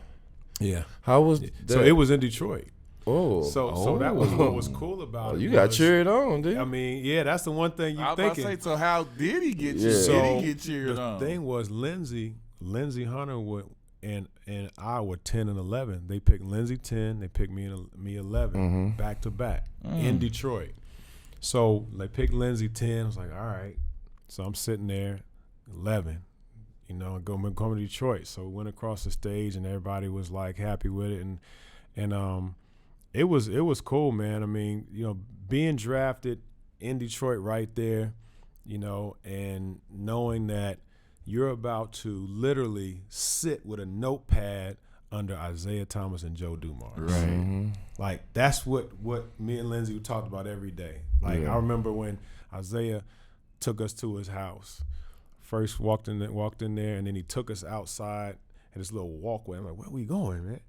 Yeah. How was that? So it was in Detroit. Oh. So that was what was cool about it. You got cheered on, dude. I mean, yeah, that's the one thing you thinking. I was about to say, so how did he get cheered? So did he get cheered on? The thing was Lindsey Hunter and I were 10 and 11. They picked Lindsey 10. They picked me 11 back to back in Detroit. So they picked Lindsey 10. I was like, all right. So I'm sitting there, 11. Going to Detroit. So we went across the stage, and everybody was like happy with it, and it was cool, man. I mean, being drafted in Detroit right there, and knowing that you're about to literally sit with a notepad under Isaiah Thomas and Joe Dumars. Right. Mm-hmm. Like that's what me and Lindsey talked about every day. Like I remember when Isaiah took us to his house. First walked in there, and then he took us outside at this little walkway. I'm like, where we going, man?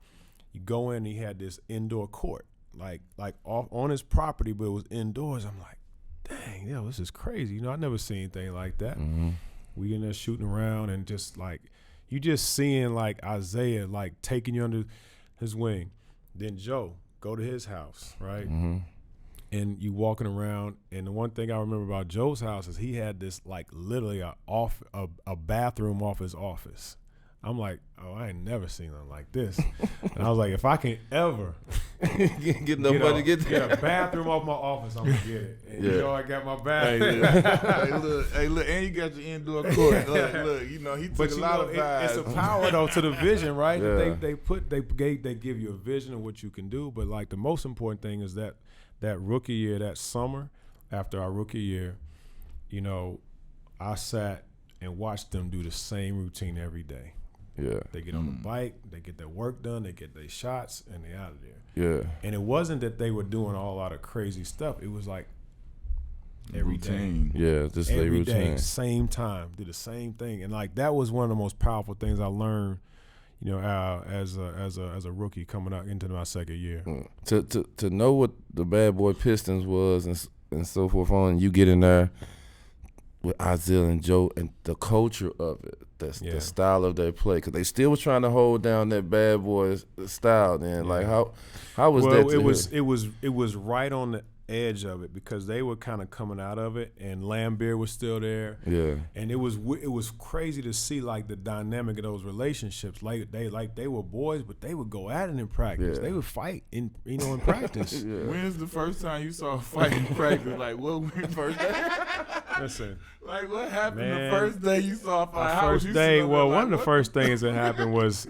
You go in, and he had this indoor court, like off on his property, but it was indoors. I'm like, dang, this is crazy. I never seen anything like that. Mm-hmm. We in there shooting around, and just like you just seeing like Isaiah like taking you under his wing. Then Joe go to his house, right? Mm-hmm. And you walking around, and the one thing I remember about Joe's house is he had this like literally a bathroom off his office. I'm like, oh, I ain't never seen nothing like this. And I was like, if I can ever get nobody to get a bathroom off my office, I'm gonna get it. And I got my bathroom. Hey, look, and you got your indoor court. Look, he took a lot of vibes. It's a power though to the vision, right? Yeah. They give you a vision of what you can do. But like the most important thing is that rookie year, that summer after our rookie year, I sat and watched them do the same routine every day. Yeah. They get on the bike, they get their work done, they get their shots, and they out of there. Yeah. And it wasn't that they were doing a whole lot of crazy stuff. It was like every day. Yeah, just every routine. day, same time, do the same thing. And like that was one of the most powerful things I learned, as a rookie coming out into my second year. To know what the Bad Boy Pistons was and so forth on, you get in there with Isaiah and Joe and the culture of it, the style of their play, because they still was trying to hold down that Bad Boy style. Then, like how was that? It was right on the edge of it because they were kind of coming out of it, and Lambeer was still there. Yeah, and it was crazy to see like the dynamic of those relationships. Like they were boys, but they would go at it in practice. Yeah. They would fight in practice. Yeah. When's the first time you saw a fight in practice? Like what went first day? Listen, like what happened the first day you saw a fight? First day, well, one of the first things that happened was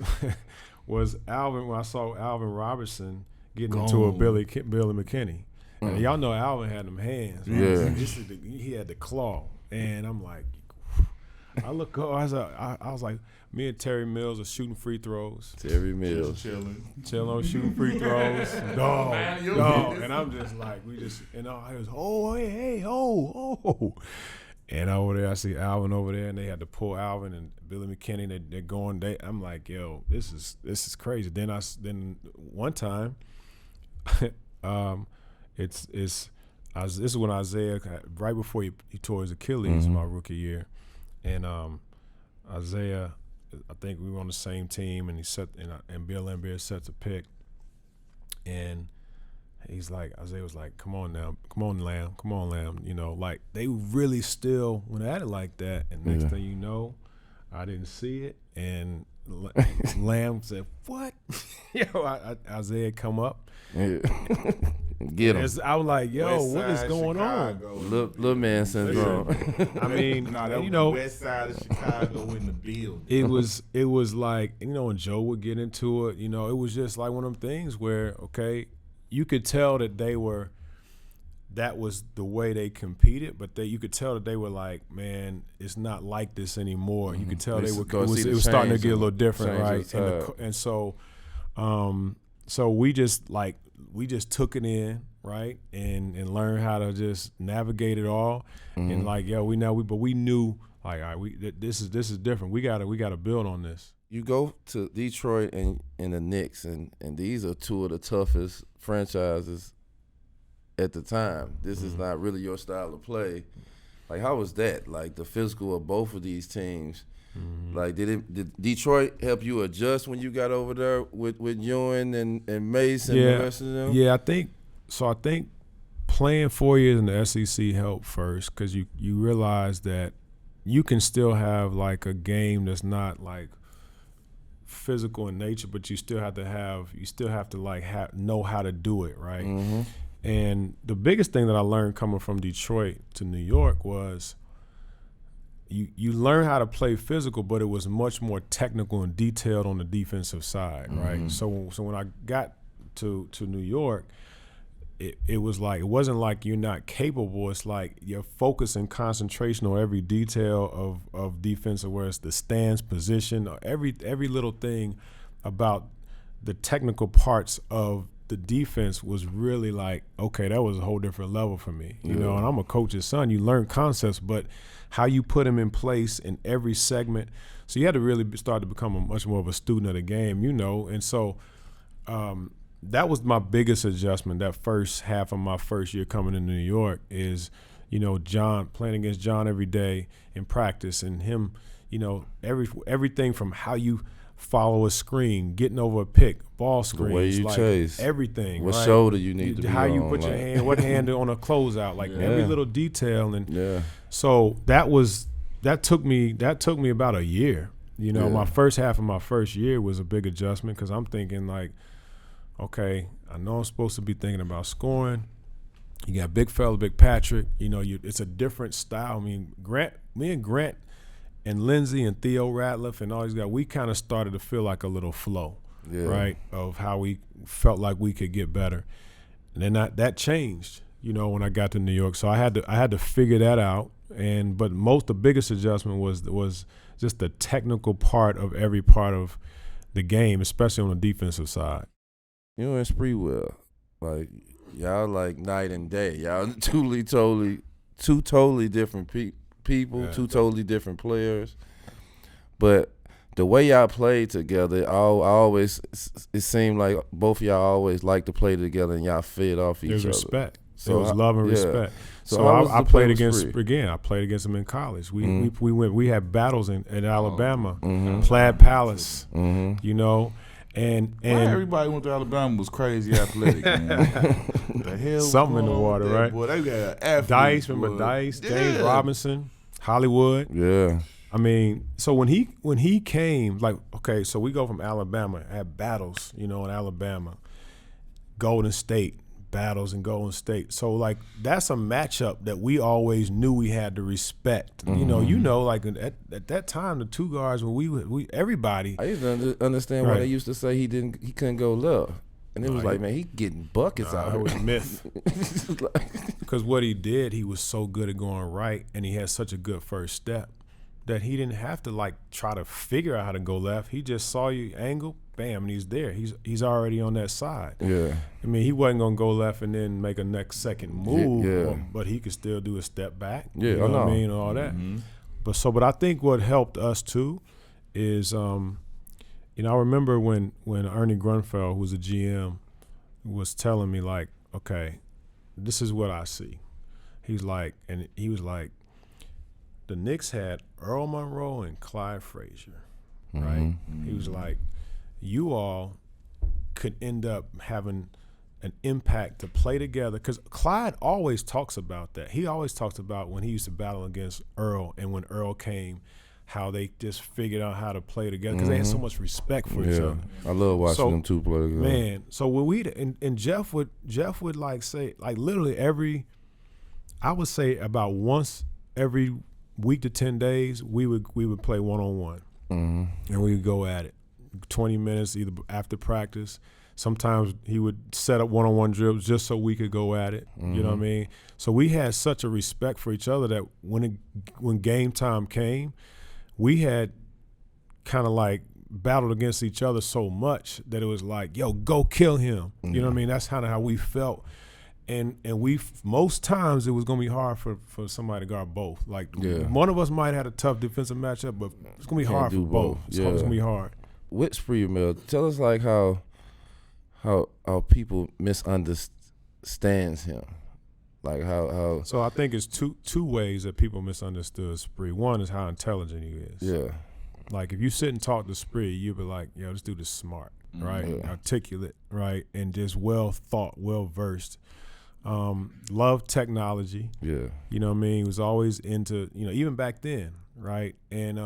Alvin. When I saw Alvin Robertson getting into a Billy McKinney. And y'all know Alvin had them hands. Right? Yeah. He had the claw. And I'm like, I look up, I was like, me and Terry Mills are shooting free throws. Terry Mills. Chilling, shooting free throws. Dog. And I'm just like, I was, oh. And over there, I see Alvin over there, and they had to pull Alvin and Billy McKinney. They're going. I'm like, yo, this is crazy. Then one time, this is when Isaiah, right before he tore his Achilles, my rookie year, and Isaiah, I think we were on the same team, and and Bill Lambeer sets a pick, and he's like, Isaiah was like, come on, Lamb, like they really still went at it like that, and next thing you know, I didn't see it, and Lamb said, what? Isaiah come up. Yeah. Get him. I was like, yo, what is going on? Little man syndrome. I mean, West side of Chicago in the building. It was like, when Joe would get into it, it was just like one of them things where, okay, you could tell that that was the way they competed, but you could tell that they were like, man, it's not like this anymore. You could tell it was starting to get a little different, right? And so we just took it in, right, and learned how to just navigate it all, and like, we knew like, all right, this is different. We gotta build on this. You go to Detroit and the Knicks, and these are two of the toughest franchises at the time. This is not really your style of play. Like, how was that? Like, the physical of both of these teams. Like, did Detroit help you adjust when you got over there with Ewing and Mason and the rest of them? Yeah, I think playing 4 years in the SEC helped first, because you realize that you can still have like a game that's not like physical in nature, but you still have to like know how to do it, right? And the biggest thing that I learned coming from Detroit to New York was you learn how to play physical, but it was much more technical and detailed on the defensive side, right? So when I got to New York, it was like, it wasn't like you're not capable. It's like your focus and concentration on every detail of defense, where it's the stance, position, or every little thing about the technical parts of the defense was really like, okay, that was a whole different level for me. You know, and I'm a coach's son. You learn concepts, but how you put them in place in every segment. So you had to really start to become much more of a student of the game, you know. And so that was my biggest adjustment, that first half of my first year coming to New York, is, you know, John, playing against John every day in practice, and him, you know, everything from how you follow a screen, getting over a pick, ball screens, the way you like chase, everything, what right? shoulder you need to be how you on, put your hand, what hand on a closeout, like every little detail. And so that took me about a year. You know, my first half of my first year was a big adjustment, because I'm thinking like, okay, I know I'm supposed to be thinking about scoring. You got big fella, big Patrick. You know, it's a different style. I mean, me and Grant and Lindsey and Theo Ratliff and all these guys, we kind of started to feel like a little flow, right, of how we felt like we could get better. And then that changed, you know, when I got to New York. So I had to figure that out. But the biggest adjustment was just the technical part of every part of the game, especially on the defensive side. You and Sprewell, like, y'all like night and day. Y'all two totally different people, two totally different players. But the way y'all played together, it seemed like both of y'all always liked to play together, and y'all fed off each other. There's respect. So it was love and respect. So I played against him in college. We had battles in Alabama, Plaid Palace, you know. And why everybody went to Alabama was crazy athletic, man. The hell, something in the water, right? Boy, they got athletes. Dice, remember Dice, James Robinson, Hollywood. Yeah. I mean, so when he came, like, okay, so we go from Alabama, had battles, you know, in Alabama, Golden State, battles in Golden State. So like that's a matchup that we always knew we had to respect. You know, like at that time, the two guards, when we everybody. I used to understand why they used to say he couldn't go left, and it was like, man, he getting buckets out. It was a myth. Because what he did, he was so good at going right, and he had such a good first step that he didn't have to like try to figure out how to go left. He just saw you angle, bam, and he's there. He's already on that side. Yeah. I mean, he wasn't gonna go left and then make a next second move, but he could still do a step back. Yeah, you know what I mean, and all that. But I think what helped us too is, you know, I remember when Ernie Grunfeld, who was a GM, was telling me like, okay, this is what I see. He was like, the Knicks had Earl Monroe and Clyde Frazier, right? He was like, you all could end up having an impact to play together, because Clyde always talks about that. He always talks about when he used to battle against Earl, and when Earl came, how they just figured out how to play together, because they had so much respect for each other. I love watching them two play together. Man, so when and Jeff would like say, like literally I would say about once every week to 10 days, we would play one-on-one, and we would go at it 20 minutes either after practice. Sometimes he would set up one-on-one drills just so we could go at it. You know what I mean? So we had such a respect for each other that when game time came, we had kind of like battled against each other so much that it was like, yo, go kill him. You know what I mean? That's kind of how we felt. And we most times it was gonna be hard for somebody to guard both. Like one of us might have had a tough defensive matchup, but it's gonna be hard for both. It's gonna be hard. With Sprewell, tell us like how people misunderstands him, like how. So I think it's two ways that people misunderstood Spree. One is how intelligent he is. Yeah. Like if you sit and talk to Spree, you'll be like, yo, this dude is smart, right? Articulate, right, and just well thought, well versed. Loved technology. Yeah. You know what I mean? He was always into, you know, even back then, right? And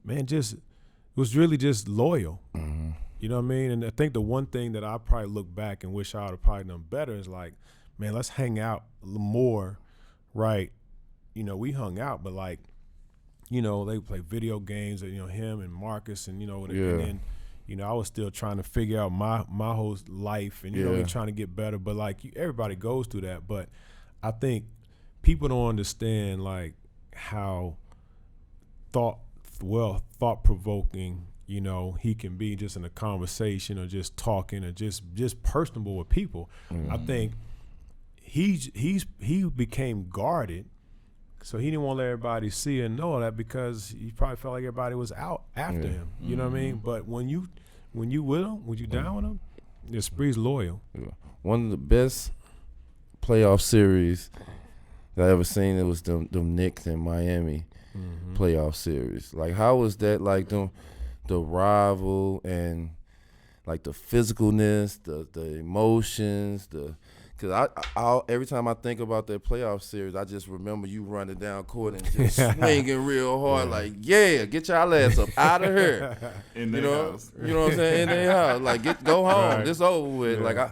man, just was really just loyal. You know what I mean? And I think the one thing that I probably look back and wish I would have probably done better is like, man, let's hang out more, right? We hung out, but like, they play video games, him and Marcus and, and then, I was still trying to figure out my whole life and, trying to get better. But like everybody goes through that. But I think people don't understand like how thought-provoking, he can be just in a conversation or just talking or just personable with people. I think he became guarded. So he didn't want to let everybody see and know that because he probably felt like everybody was out after him. You know what I mean? But when you with him, when you down with him, Spree's loyal. Yeah. One of the best playoff series that I ever seen, it was them Knicks in Miami playoff series. Like, how was that? Like the rival and like the physicalness, the emotions, Because I every time I think about that playoff series, I just remember you running down court and just swinging real hard, like, get y'all ass up out of here. In their house. You know what I'm saying? In their house. Like, go home. Right. This over with. Yeah. Like,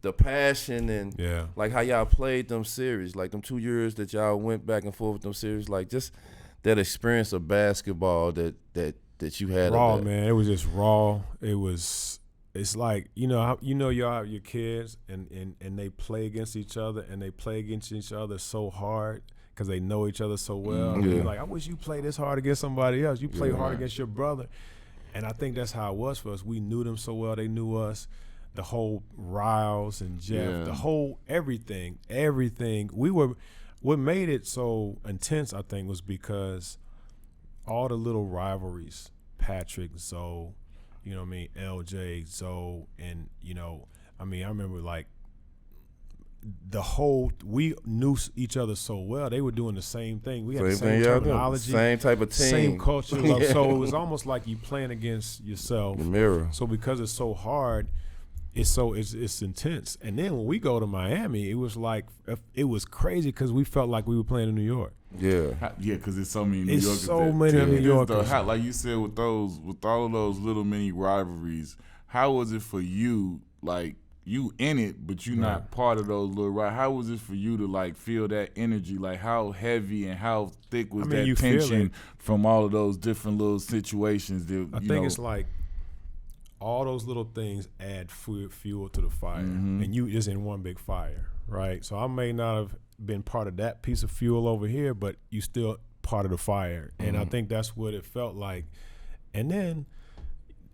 the passion and, like, how y'all played them series. Like, them 2 years that y'all went back and forth with them series. Like, just that experience of basketball that you had. Raw, man. It was just raw. It's like, y'all have your kids and they play against each other and they play against each other so hard because they know each other so well. And you're like, I wish you played this hard against somebody else. You play hard against your brother. And I think that's how it was for us. We knew them so well. They knew us. The whole Riles and Jeff, the whole everything. What made it so intense, I think, was because all the little rivalries, Patrick, Zoe, you know what I mean, LJ, Zoe, and, I remember like we knew each other so well. They were doing the same thing. We had the same terminology. Same type of team. Same culture. So it was almost like you playing against yourself. The mirror. So because it's so hard, it's intense. And then when we go to Miami, it was crazy because we felt like we were playing in New York. Yeah, because there's so many New Yorkers. It's so many New Yorkers. Like you said, with all of those little mini rivalries, how was it for you? Like, you in it, but you not part of those little rivalries. How was it for you to like feel that energy? Like, how heavy and how thick was that tension from all of those different little situations? I think it's like all those little things add fuel to the fire, and you just in one big fire, right? So I may not have been part of that piece of fuel over here, but you still part of the fire. And I think that's what it felt like. And then,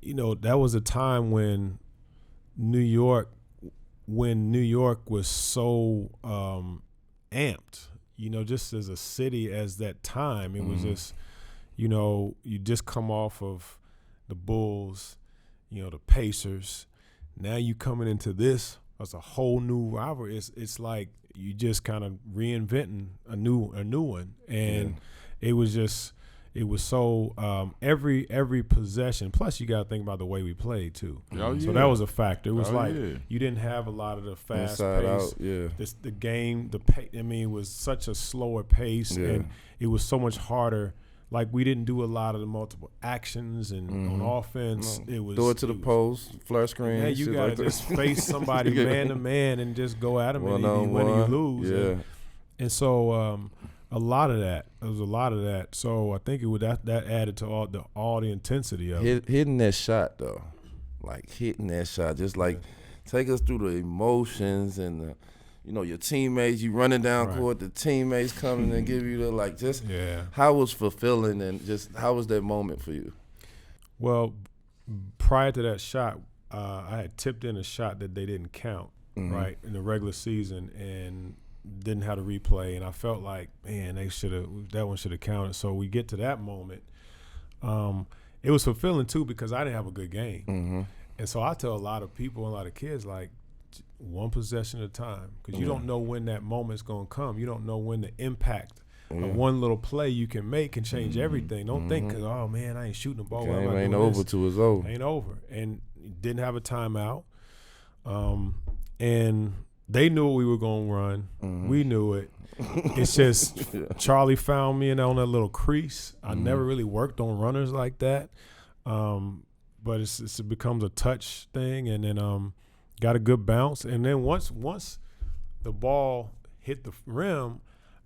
that was a time when New York was so amped, just as a city as that time. It was just, you just come off of the Bulls, the Pacers. Now you coming into this, it's a whole new rivalry. It's like you just kind of reinventing a new one, and it was so every possession. Plus, you got to think about the way we played too. So that was a factor. It was you didn't have a lot of the fast pace. The game, it was such a slower pace, and it was so much harder. Like, we didn't do a lot of the multiple actions, and on offense, it was throw it to the post, flash screen. Yeah, you gotta just face somebody man to man and just go at them, and you win or you lose. And so a lot of that. There was a lot of that. So I think that added to all the intensity of it. Hitting that shot though, just like take us through the emotions and the. Your teammates, you running down court, the teammates coming and give you how was fulfilling and just how was that moment for you? Well, prior to that shot, I had tipped in a shot that they didn't count, right, in the regular season and didn't have a replay. And I felt like, man, that one should have counted. So we get to that moment. It was fulfilling too because I didn't have a good game. And so I tell a lot of people, a lot of kids, like, one possession at a time, because you don't know when that moment's going to come. You don't know when the impact of one little play you can make can change everything. Don't think, because, oh, man, I ain't shooting the ball. Game ain't over till it's over. Ain't over. And didn't have a timeout. And they knew we were going to run. We knew it. It's just Charlie found me on that little crease. I never really worked on runners like that. But it becomes a touch thing, and then got a good bounce, and then once the ball hit the rim,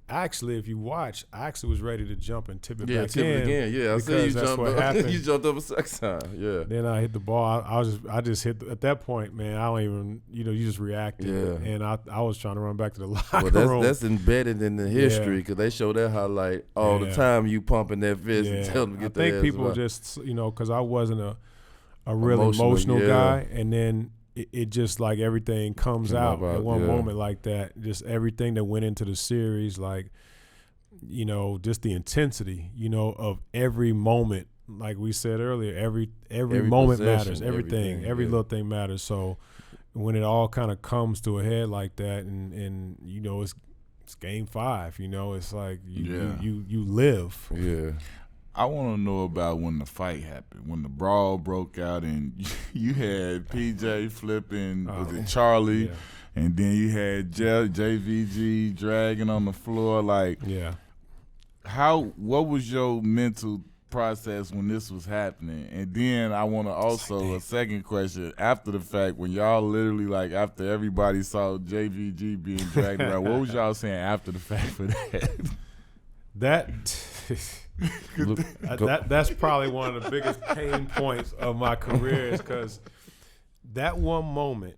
actually, if you watch, I actually was ready to jump and tip it back in. Yeah, I see you jump up. You jumped up a second time. Yeah. Then I hit the ball. I just hit at that point, man. I don't even, you just reacted. Yeah. And I was trying to run back to the locker room. That's embedded in the history because they show that highlight all the time. You pumping that fist and tell them to get their ass. I think people just, because I wasn't a really emotional guy, and then it just like everything comes out at one moment like that. Just everything that went into the series, like, just the intensity, of every moment. Like we said earlier, every moment matters. Everything, every little thing matters. So when it all kind of comes to a head like that, and it's game 5. It's like you live. Yeah. I want to know about when the fight happened, when the brawl broke out, and you had PJ flipping, was it Charlie, and then you had JVG dragging on the floor. Like, what was your mental process when this was happening? And then I want to also, a second question, after the fact, when y'all literally, like, after everybody saw JVG being dragged around, what was y'all saying after the fact for that? That's probably one of the biggest pain points of my career, is because that one moment,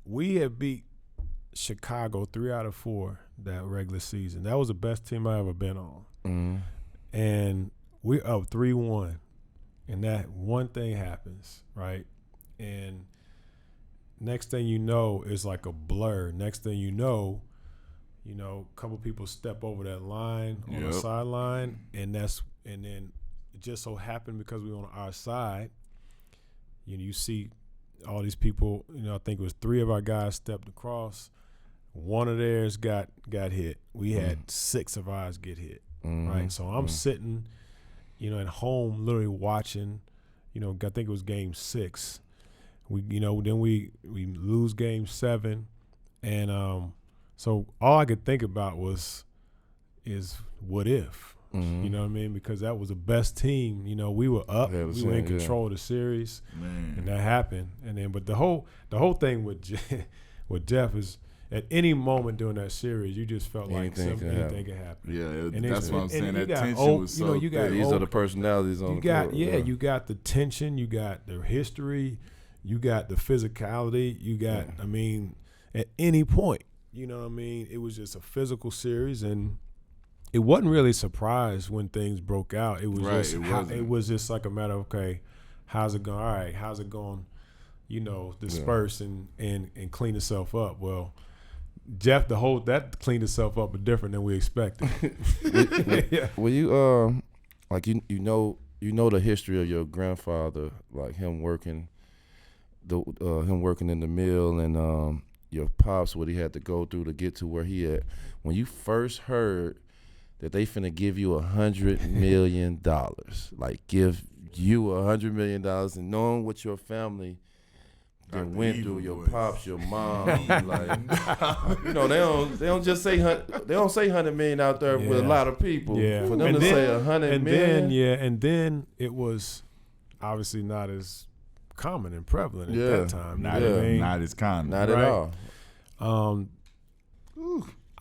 we had beat Chicago 3 out of 4 that regular season. That was the best team I ever been on. Mm-hmm. And we're up 3-1, and that one thing happens, right? And next thing you know, it's like a blur. Next thing you know, a couple people step over that line on the sideline, and then it just so happened because we were on our side, you see all these people, I think it was 3 of our guys stepped across. One of theirs got hit. We had 6 of ours get hit, right? So I'm sitting, at home literally watching, I think it was game 6. Then we lose game 7, and so all I could think about is what if, you know what I mean? Because that was the best team. We were up, we were in control of the series, and that happened. And then, but the whole thing with Jeff is, at any moment during that series, you just felt like anything could happen. Yeah, that's what I'm saying. That tension was so thick. These are the personalities on the court. You got the tension, you got the history, you got the physicality, you got, at any point. You know what I mean? It was just a physical series, and it wasn't really a surprise when things broke out. It was it was just like a matter of, okay, how's it going? All right, how's it going? Disperse and clean itself up. Well, Jeff, that cleaned itself up different than we expected. Well, you like you know the history of your grandfather, like him working in the mill, and your pops, what he had to go through to get to where he at. When you first heard that they finna give you $100 million, like give you $100 million, and knowing what your family went through, your pops, your mom, like, they don't just say they don't say 100 million out there with a lot of people. Yeah. For them to say 100 million. And then it was obviously not as common and prevalent at that time. Not as common. Not at all.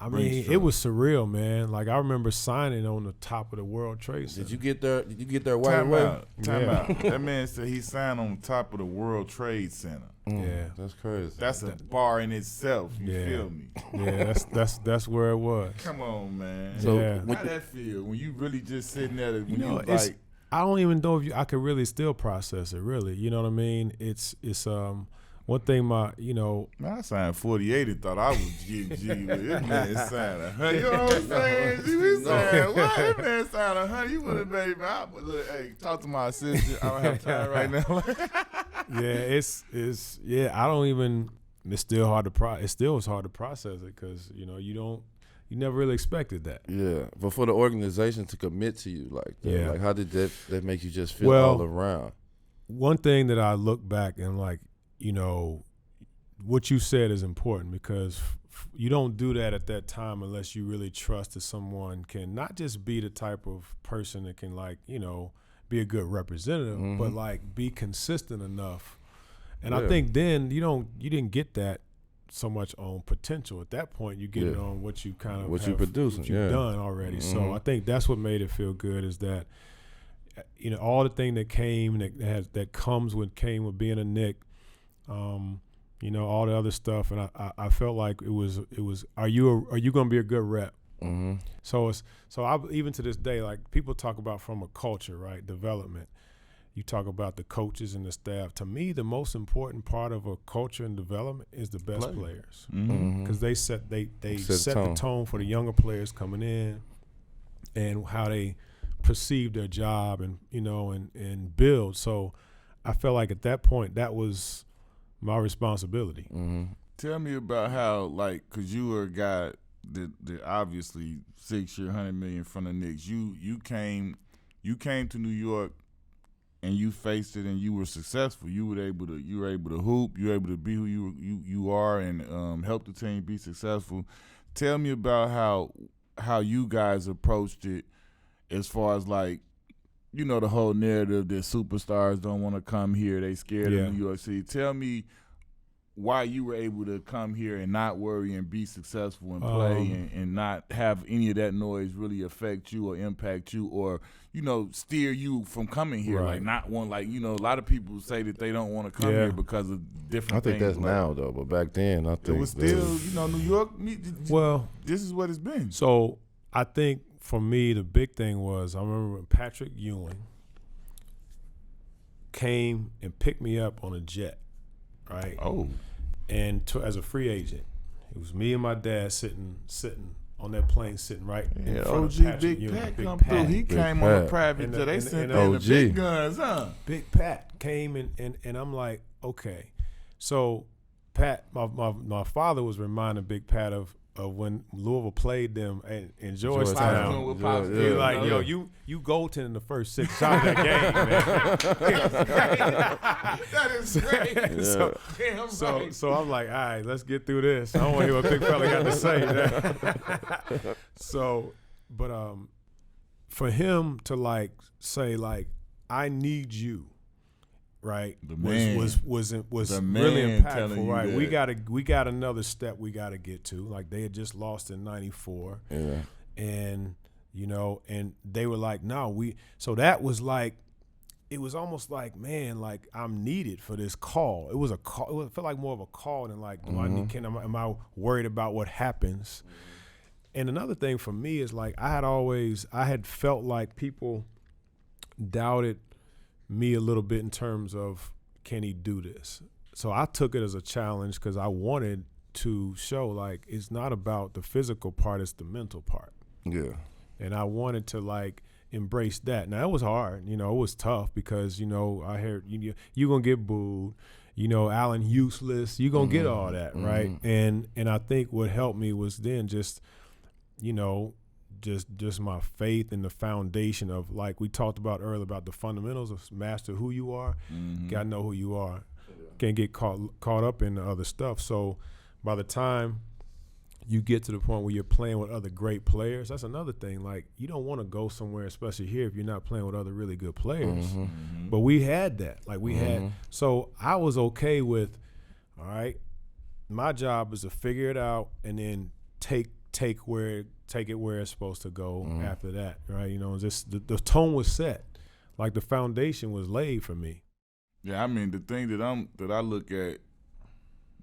It was surreal, man. Like, I remember signing on the top of the World Trade Center. Did you get there right away? Time out. That man said he signed on top of the World Trade Center. Yeah, that's crazy. That's a bar in itself. You feel me? Yeah, that's where it was. Come on, man. So how that feel when you really just sitting there? I don't even know if I could really still process it. Really, you know what I mean? It's one thing. Man, I signed 48 and thought I was getting G with this man signed 100. You know what I'm saying? We signed what? This man signed 100. You would have made me. Hey, talk to my assistant. I don't have time right now. I don't even. It's still hard to It still was hard to process it because you never really expected that. Yeah, but for the organization to commit to you like that, like how did that make you just feel all around? One thing that I look back and like, what you said is important because you don't do that at that time unless you really trust that someone can not just be the type of person that can be a good representative, but like be consistent enough. And I think then you didn't get that so much on potential. At that point, you're getting on what you kind of you're producing, what you've done already. Mm-hmm. So I think that's what made it feel good is that, you know, all the thing that came that came with being a Knick, you know, all the other stuff, and I felt like it was. Are you going to be a good rep? Mm-hmm. So I even to this day, like people talk about from a culture, right? Development. You talk about the coaches and the staff. To me, the most important part of a culture and development is the best players, because they set the tone for the younger players coming in, and how they perceive their job, and you know, and build. So I felt like at that point that was my responsibility. Mm-hmm. Tell me about how, like, because you were a guy that obviously 6-year, $100 million from the Knicks. You came to New York and you faced it and you were successful. You were able to hoop. You were able to be who you are and help the team be successful. Tell me about how you guys approached it, as far as, like, you know, the whole narrative that superstars don't want to come here. They scared of New York City. Tell me why you were able to come here and not worry and be successful and play and not have any of that noise really affect you or impact you or, you know, steer you from coming here. Right. Like, not one, like, you know, a lot of people say that they don't want to come here because of different things. I think that's like, now, though, but back then, I think it was still, you know, New York, well, this is what it's been. So I think for me, the big thing was, I remember when Patrick Ewing came and picked me up on a jet, right? Oh. And as a free agent, it was me and my dad sitting on that plane, sitting right in front of Patrick Big Ewing. Pat Big come Pat. through. He came on a private jet. They sent in the big guns, huh? Big Pat came and I'm like, okay. So Pat, my father was reminding Big Pat of when Louisville played them in Georgetown. He was like, yo, you goaltended in the first 6 shots of that game, man. That is great. So I'm like, all right, let's get through this. I don't want to hear what Big Fella got to say. So, but for him to like say like, I need you, right? Was really impactful, right? We got another step we got to get to. Like, they had just lost in '94, and you know, and they were like, no, so that was like, it was almost like, man, like I'm needed for this call. It was a call. It felt like more of a call than like, do I need? Am I worried about what happens? And another thing for me is like, I had felt like people doubted me a little bit in terms of, can he do this? So I took it as a challenge because I wanted to show like, it's not about the physical part, it's the mental part. Yeah. And I wanted to like embrace that. Now it was hard, you know, it was tough because, you know, I heard you're gonna get booed, you know, Allan useless, you're gonna get all that, right? And I think what helped me was then just, you know, just my faith in the foundation of, like we talked about earlier, about the fundamentals of master who you are. Gotta know who you are. Can't get caught up in the other stuff. So by the time you get to the point where you're playing with other great players, that's another thing. Like, you don't want to go somewhere, especially here, if you're not playing with other really good players. But we had that. Like, we had. So I was okay with, all right, my job is to figure it out and then take it where it's supposed to go after that, right? You know, just the tone was set, like the foundation was laid for me. Yeah, I mean, the thing that I look at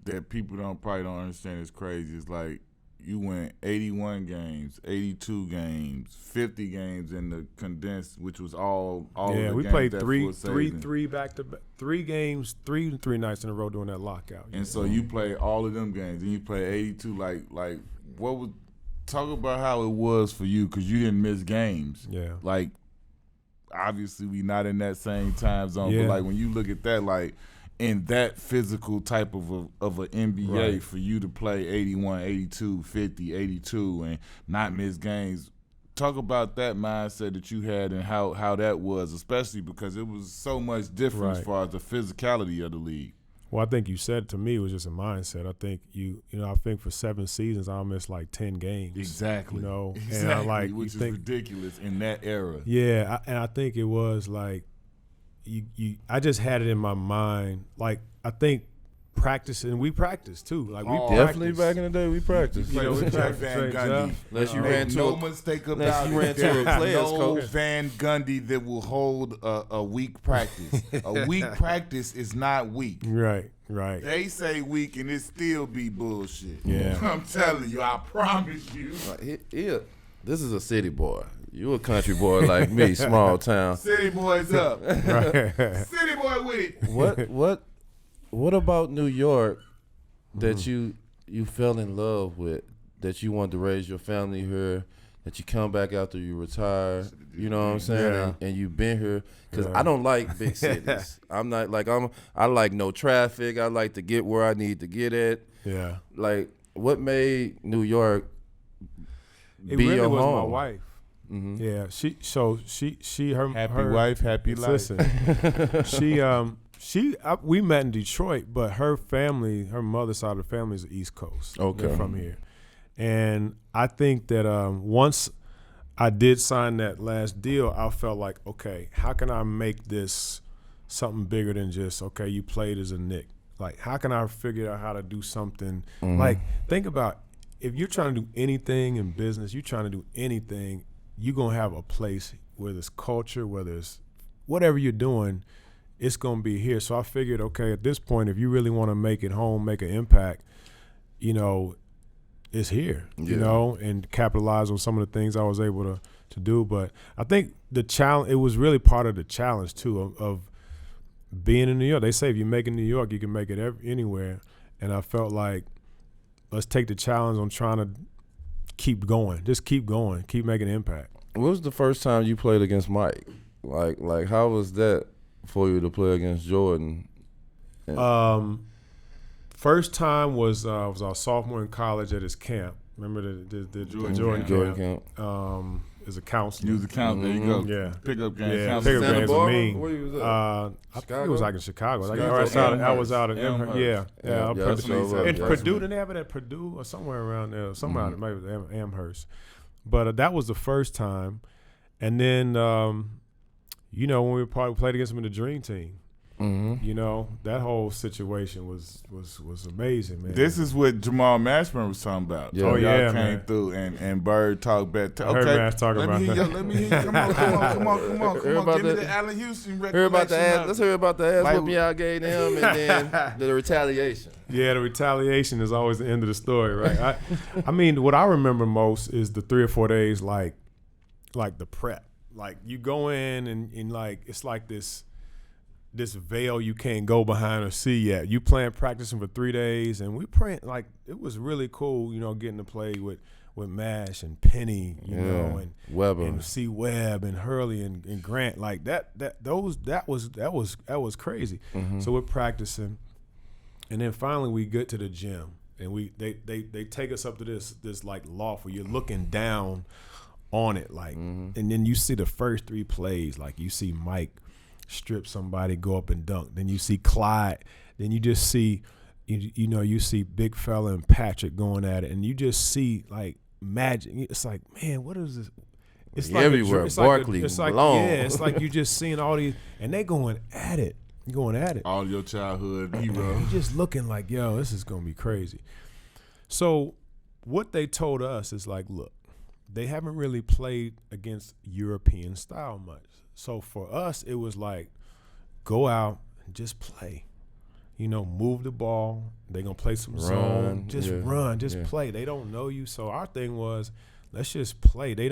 that people probably don't understand is crazy is like, you went 81 games, 82 games, 50 games in the condensed, which was all of the we games played that three back to back, 3 games, three nights in a row during that lockout. And so you played all of them games, and you played 82. Like what was? Talk about how it was for you, because you didn't miss games. Yeah. Like, obviously we not in that same time zone, but like when you look at that, like in that physical type of an NBA, for you to play 81, 82, 50, 82 and not miss games, talk about that mindset that you had and how that was, especially because it was so much different as far as the physicality of the league. Well, I think you said to me it was just a mindset. I think I think for 7 seasons I missed like 10 games. Exactly. You know, exactly. And which is ridiculous in that era. Yeah, and I think it was like I just had it in my mind. Like, I think practicing. We practice too. Like we definitely back in the day we practiced. You know, we Van Gundy. Unless you ran to no mistake about it. There is no coach. Van Gundy that will hold a weak practice. A weak practice is not weak. Right. They say weak and it still be bullshit. Yeah. I'm telling you, I promise you. This is a city boy. You a country boy like me, small town. City boys up. Right. City boy with it. What about New York that you fell in love with, that you wanted to raise your family here, that you come back after you retire, you know what I'm saying? Yeah. And you've been here. Because I don't like big cities. I'm not like, I like no traffic. I like to get where I need to get at. Yeah. Like, what made New York It be really your was home? my wife. Mm-hmm. Yeah. She her Happy wife, happy life. Listen, we met in Detroit, but her mother's side of the family is the East Coast. Okay. They're from here. And I think that once I did sign that last deal, I felt like, okay, how can I make this something bigger than just, okay, you played as a Knick? Like, how can I figure out how to do something? Mm-hmm. Like, think about if you're trying to do anything in business, you're trying to do anything, you're going to have a place, whether it's culture, whether it's whatever you're doing, it's going to be here. So I figured, okay, at this point, if you really want to make it home, make an impact, you know, it's here, you know, and capitalize on some of the things I was able to do. But I think the challenge, it was really part of the challenge, too, of being in New York. They say if you make it in New York, you can make it anywhere. And I felt like, let's take the challenge on trying to keep going. Just keep going. Keep making an impact. What was the first time you played against Mike? Like how was that for you to play against Jordan? First time was our sophomore in college at his camp. Remember the Jordan camp? As a counselor. You was a counselor. There you go. Yeah. Pickup game. Yeah, Counselor. pickup games with me. Where you was at? I think it was like in Chicago. Chicago. I was out at Amherst. in Purdue. Didn't they have it at Purdue or somewhere around there? Somewhere maybe it was Amherst. But that was the first time. And then, you know, when we played against him in the Dream Team. Mm-hmm. You know, that whole situation was amazing, man. This is what Jamal Mashburn was talking about. Yeah. Oh, Oh, y'all yeah, came man. through and Bird talked back. I heard Mash talking about that. Let me hear you. Come on. Give me the Allan Houston recollection. Let's hear about the ass whooping y'all gave him, and then the retaliation. Yeah, the retaliation is always the end of the story, right? I mean, what I remember most is the 3 or 4 days, like the prep. Like you go in and like it's like this veil you can't go behind or see yet. You practicing for 3 days, and we praying, like it was really cool, you know, getting to play with Mash and Penny, you know, and Weber and C Webb and Hurley and Grant, like that was crazy. Mm-hmm. So we're practicing, and then finally we get to the gym, and they take us up to this like loft where you're looking down on it, like, and then you see the first 3 plays, like you see Mike strip somebody, go up and dunk. Then you see Clyde. Then you just see, you see Big Fella and Patrick going at it, and you just see like magic. It's like, man, what is this? It's like everywhere. Barkley, it's like it's like you just seeing all these, and they going at it. All your childhood heroes. You just looking like, yo, this is gonna be crazy. So what they told us is like, look, they haven't really played against European style much. So for us, it was like, go out and just play. You know, move the ball. They're going to play some zone. Just run. Just play. They don't know you. So our thing was, let's just play. They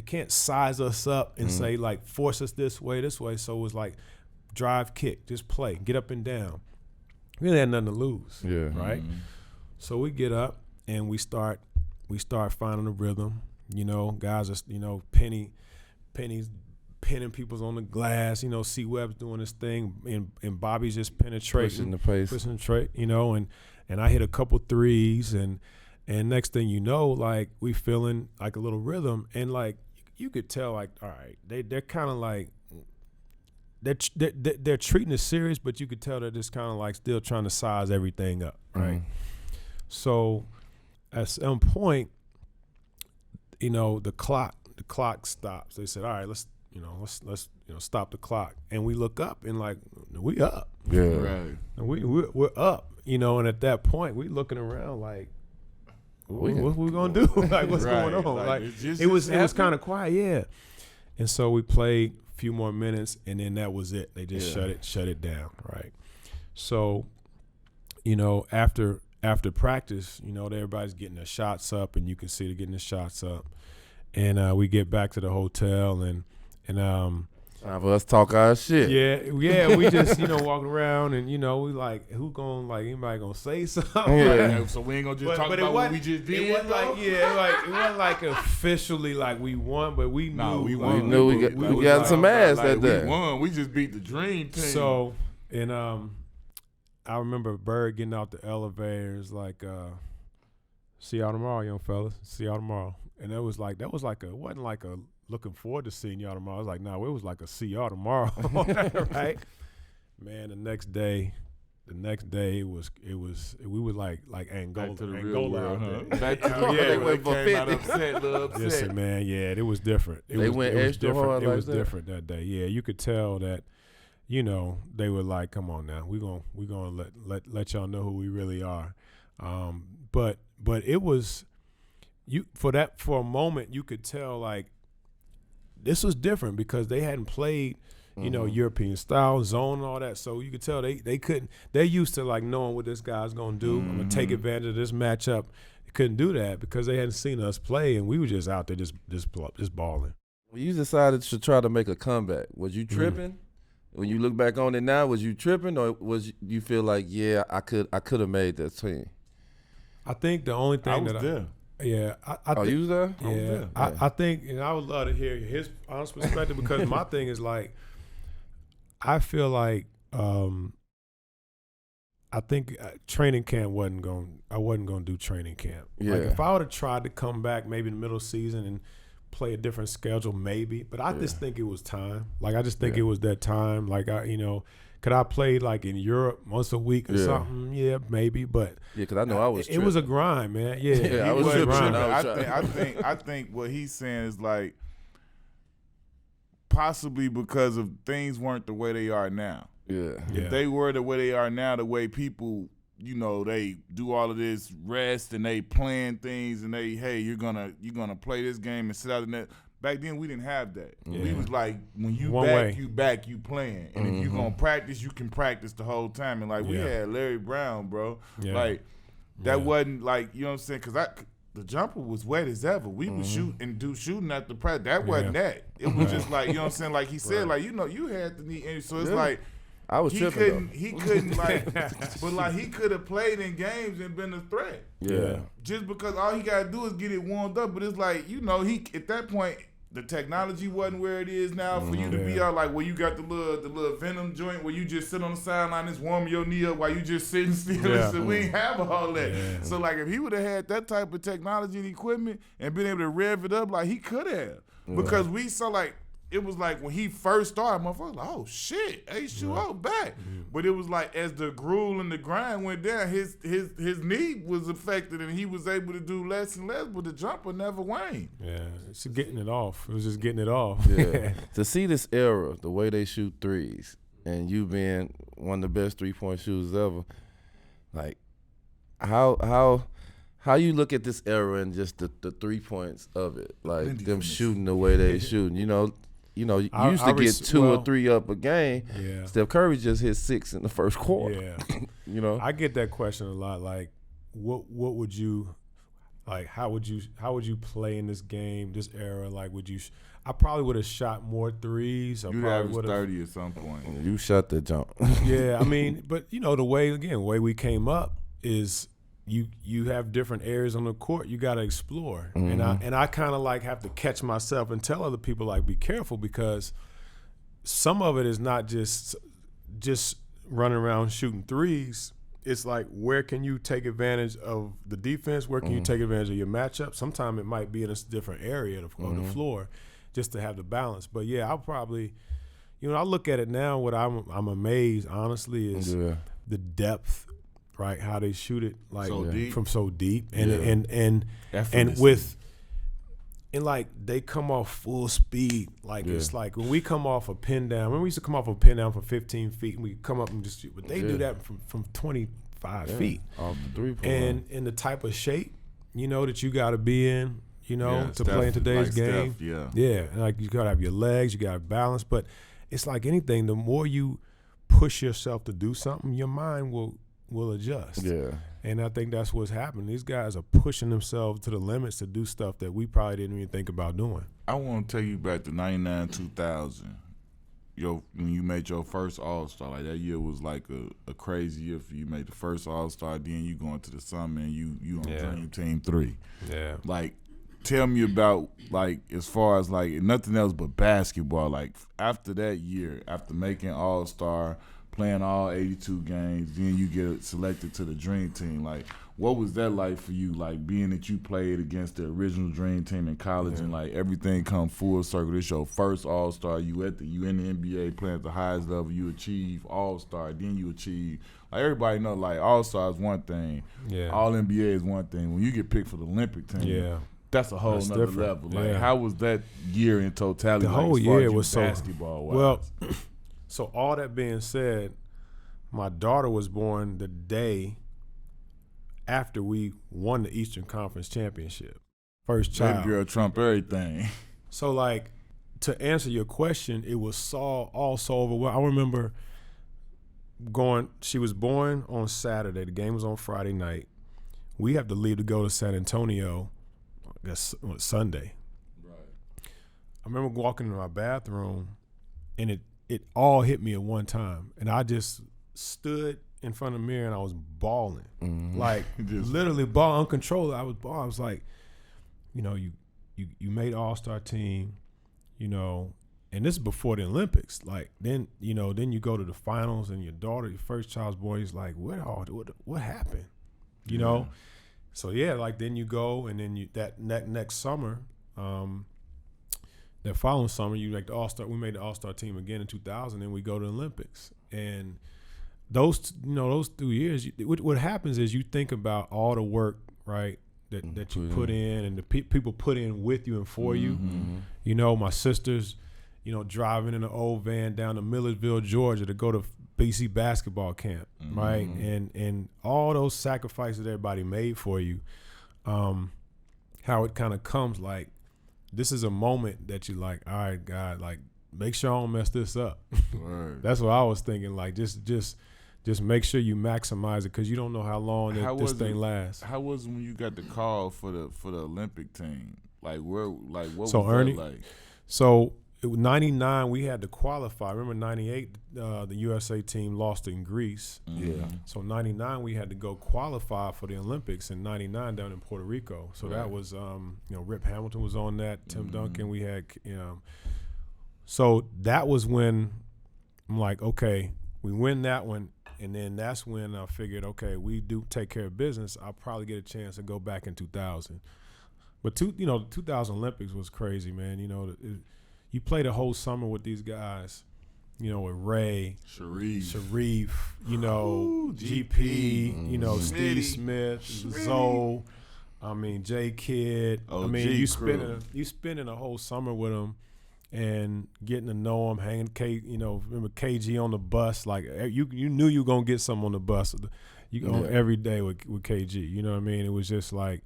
can't size us up and say, like, force us this way. So it was like, drive, kick, just play. Get up and down. Really had nothing to lose. Yeah. Right? Mm-hmm. So we get up and we start finding a rhythm. You know, guys are, you know, Penny's pinning people's on the glass, you know, C Webb's doing his thing, and Bobby's just penetrating, pushing the tray, you know, and I hit a couple threes, and next thing you know, like we feeling like a little rhythm, and like you could tell, like, all right, they're kind of like they're treating it serious, but you could tell they're just kind of like still trying to size everything up, right? So at some point, you know, the clock stops. They said, all right, let's let's stop the clock. And we look up and like, we up. Yeah. Right. And we're up, and at that point we looking around like, what we gonna do? Like, what's Right. going on? Like, it was kind of quiet, yeah. And so we played a few more minutes, and then that was it. They just shut it down, right? So, after practice, everybody's getting their shots up, and you can see they're getting the shots up. And we get back to the hotel, and let's talk our shit. Yeah, we just walking around, and we like, who gonna like anybody gonna say something? Yeah. So we ain't gonna just talk about what we just did. It wasn't like it wasn't like officially like we won, but we knew we We won. knew we got some ass that day. We won. We just beat the dream team. So, and I remember Bird getting out the elevators like, see y'all tomorrow, young fellas. See y'all tomorrow. And it wasn't like a looking forward to seeing y'all tomorrow. I was like, it was like a see y'all tomorrow, right? Man, the next day it was we were like Angola. Back to the Angola real world, out huh? there. Back to the They real went for came out 50. upset, little upset. Listen, man, it was different. They went extra different. hard It like was that? different that day. Yeah, you could tell that, they were like, come on now, we're gonna let y'all know who we really are. But it was for a moment you could tell like this was different because they hadn't played European style zone and all that, so you could tell they couldn't. They're used to like knowing what this guy's gonna do. I'm gonna take advantage of this matchup. They couldn't do that because they hadn't seen us play, and we were just out there just balling. When you decided to try to make a comeback, was you tripping? When you look back on it now, was you tripping, or was you feel like, I could have made that team? I think the only thing I was there. Yeah, You was there? Yeah, I think, and I would love to hear his honest perspective because my thing is like, I feel like I think training camp I wasn't going to do training camp. Yeah. Like if I would have tried to come back maybe in the middle of the season and play a different schedule, maybe. But I just think it was time. Like I just think it was that time. Like could I play like in Europe once a week or something? Yeah, maybe. But because I know I was. It was a grind, man. Yeah, I was tripping. I think what he's saying is like possibly because of things weren't the way they are now. Yeah. If they were the way they are now, the way people, they do all of this rest and they plan things and you're gonna play this game and sit out in that. Back then we didn't have that. Yeah. We was like, when you you playing. And if you gonna practice, you can practice the whole time. And like we had Larry Brown, bro. Yeah. Like that wasn't like, you know what I'm saying? Because the jumper was wet as ever. We would shoot and do shooting at the practice. That wasn't that. It was just like, you know what I'm saying? Like he said, like, you had the knee. So it's like, I was tripping. He couldn't like, but like he could have played in games and been a threat. Yeah. Just because all he gotta do is get it warmed up. But it's like, he at that point the technology wasn't where it is now for you to be out like where you got the little venom joint where you just sit on the sideline and warm your knee up while you just sitting still. Yeah. So we ain't have all that. Yeah. So like if he would have had that type of technology and equipment and been able to rev it up, like he could have. Because we saw like it was like when he first started, motherfucker, like, oh shit, hey, shoot back. But it was like as the gruel and the grind went down, his knee was affected and he was able to do less and less, but the jumper never waned. Yeah, it's getting it off. It was just getting it off. Yeah. To see this era, the way they shoot threes, and you being one of the best 3-point shooters ever, like how you look at this era and just the 3 points of it, like them shooting the way they shooting, you used to get 2 or 3 up a game. Yeah. Steph Curry just hit 6 in the first quarter. Yeah. I get that question a lot. Like, what would you, like, how would you play in this game, this era? Like, I probably would have shot more threes. You'd average 30 at some point. You shot the jump. Yeah, I mean, but the way we came up is you have different areas on the court you got to explore. And I kind of like have to catch myself and tell other people like be careful because some of it is not just running around shooting threes. It's like where can you take advantage of the defense? Where can you take advantage of your matchup? Sometimes it might be in a different area of the floor just to have the balance. But yeah, I'll probably I look at it now. What I'm amazed honestly is the depth. Right, how they shoot it like from so deep, and And like they come off full speed. Like it's like when we come off a pin down. When we used to come off a pin down from 15 feet, and we come up and just shoot. But they do that from 25 feet. Off the 3-point. And in the type of shape, that you got to be in, to play in today's game. And like you got to have your legs, you got to balance. But it's like anything. The more you push yourself to do something, your mind will adjust. Yeah. And I think that's what's happening. These guys are pushing themselves to the limits to do stuff that we probably didn't even think about doing. I want to take you back to 99, 2000. When you made your first All-Star, like that year was like a crazy year for you. Made the first All-Star, then you go into the summer and you on Dream Team 3. Yeah. Like, tell me about, like, as far as, like, nothing else but basketball. Like, after that year, after making All-Star, playing all 82 games, then you get selected to the Dream Team. Like, what was that like for you? Like, being that you played against the original Dream Team in college and, like, everything come full circle. This your first All-Star. You in the NBA playing at the highest level. You achieve All-Star. Then you achieve, like, everybody know, like, All-Star is one thing. Yeah. All-NBA is one thing. When you get picked for the Olympic team, that's a whole nother level. Like, how was that year in totality? The whole year was basketball-wise? Well, so all that being said, my daughter was born the day after we won the Eastern Conference Championship. First child. Baby girl trump everything. So, like, to answer your question, it was all so overwhelming. I remember she was born on Saturday. The game was on Friday night. We have to leave to go to San Antonio, I guess, Sunday. Right. I remember walking into my bathroom, and it all hit me at one time. And I just stood in front of the mirror and I was bawling. Mm-hmm. Like, literally bawling uncontrollably. I was bawling. I was like, you made All-Star team, and this is before the Olympics. Like, then you go to the finals and your daughter, your first child's born, he's like, what happened? So like then you go and then that next summer, that following summer, you like the All-Star. We made the All-Star team again in 2000, and we go to the Olympics. And those 2 years, what happens is you think about all the work, right, that you put in, and the people put in with you and for you. My sisters, driving in an old van down to Millersville, Georgia, to go to BC basketball camp, right, and all those sacrifices that everybody made for you. How it kind of comes like, this is a moment that you like, all right, God, like, make sure I don't mess this up. Right. That's what I was thinking. Like, just make sure you maximize it, because you don't know how long this thing lasts. How was it when you got the call for the Olympic team? Like, what was Ernie, that like? So, 99, we had to qualify. Remember 98, the USA team lost in Greece. Yeah. So 99, we had to go qualify for the Olympics in 99 down in Puerto Rico. So that was, Rip Hamilton was on that. Tim Duncan, we had, So that was when I'm like, okay, we win that one. And then that's when I figured, okay, we do take care of business. I'll probably get a chance to go back in 2000. But the 2000 Olympics was crazy, man. You played a whole summer with these guys, with Ray, Sharif, GP, Steve Smith, Zoe, J Kidd. You spending a whole summer with them and getting to know them, hanging remember KG on the bus. Like, you knew you were gonna get something on the bus. Every day with KG. You know what I mean? It was just like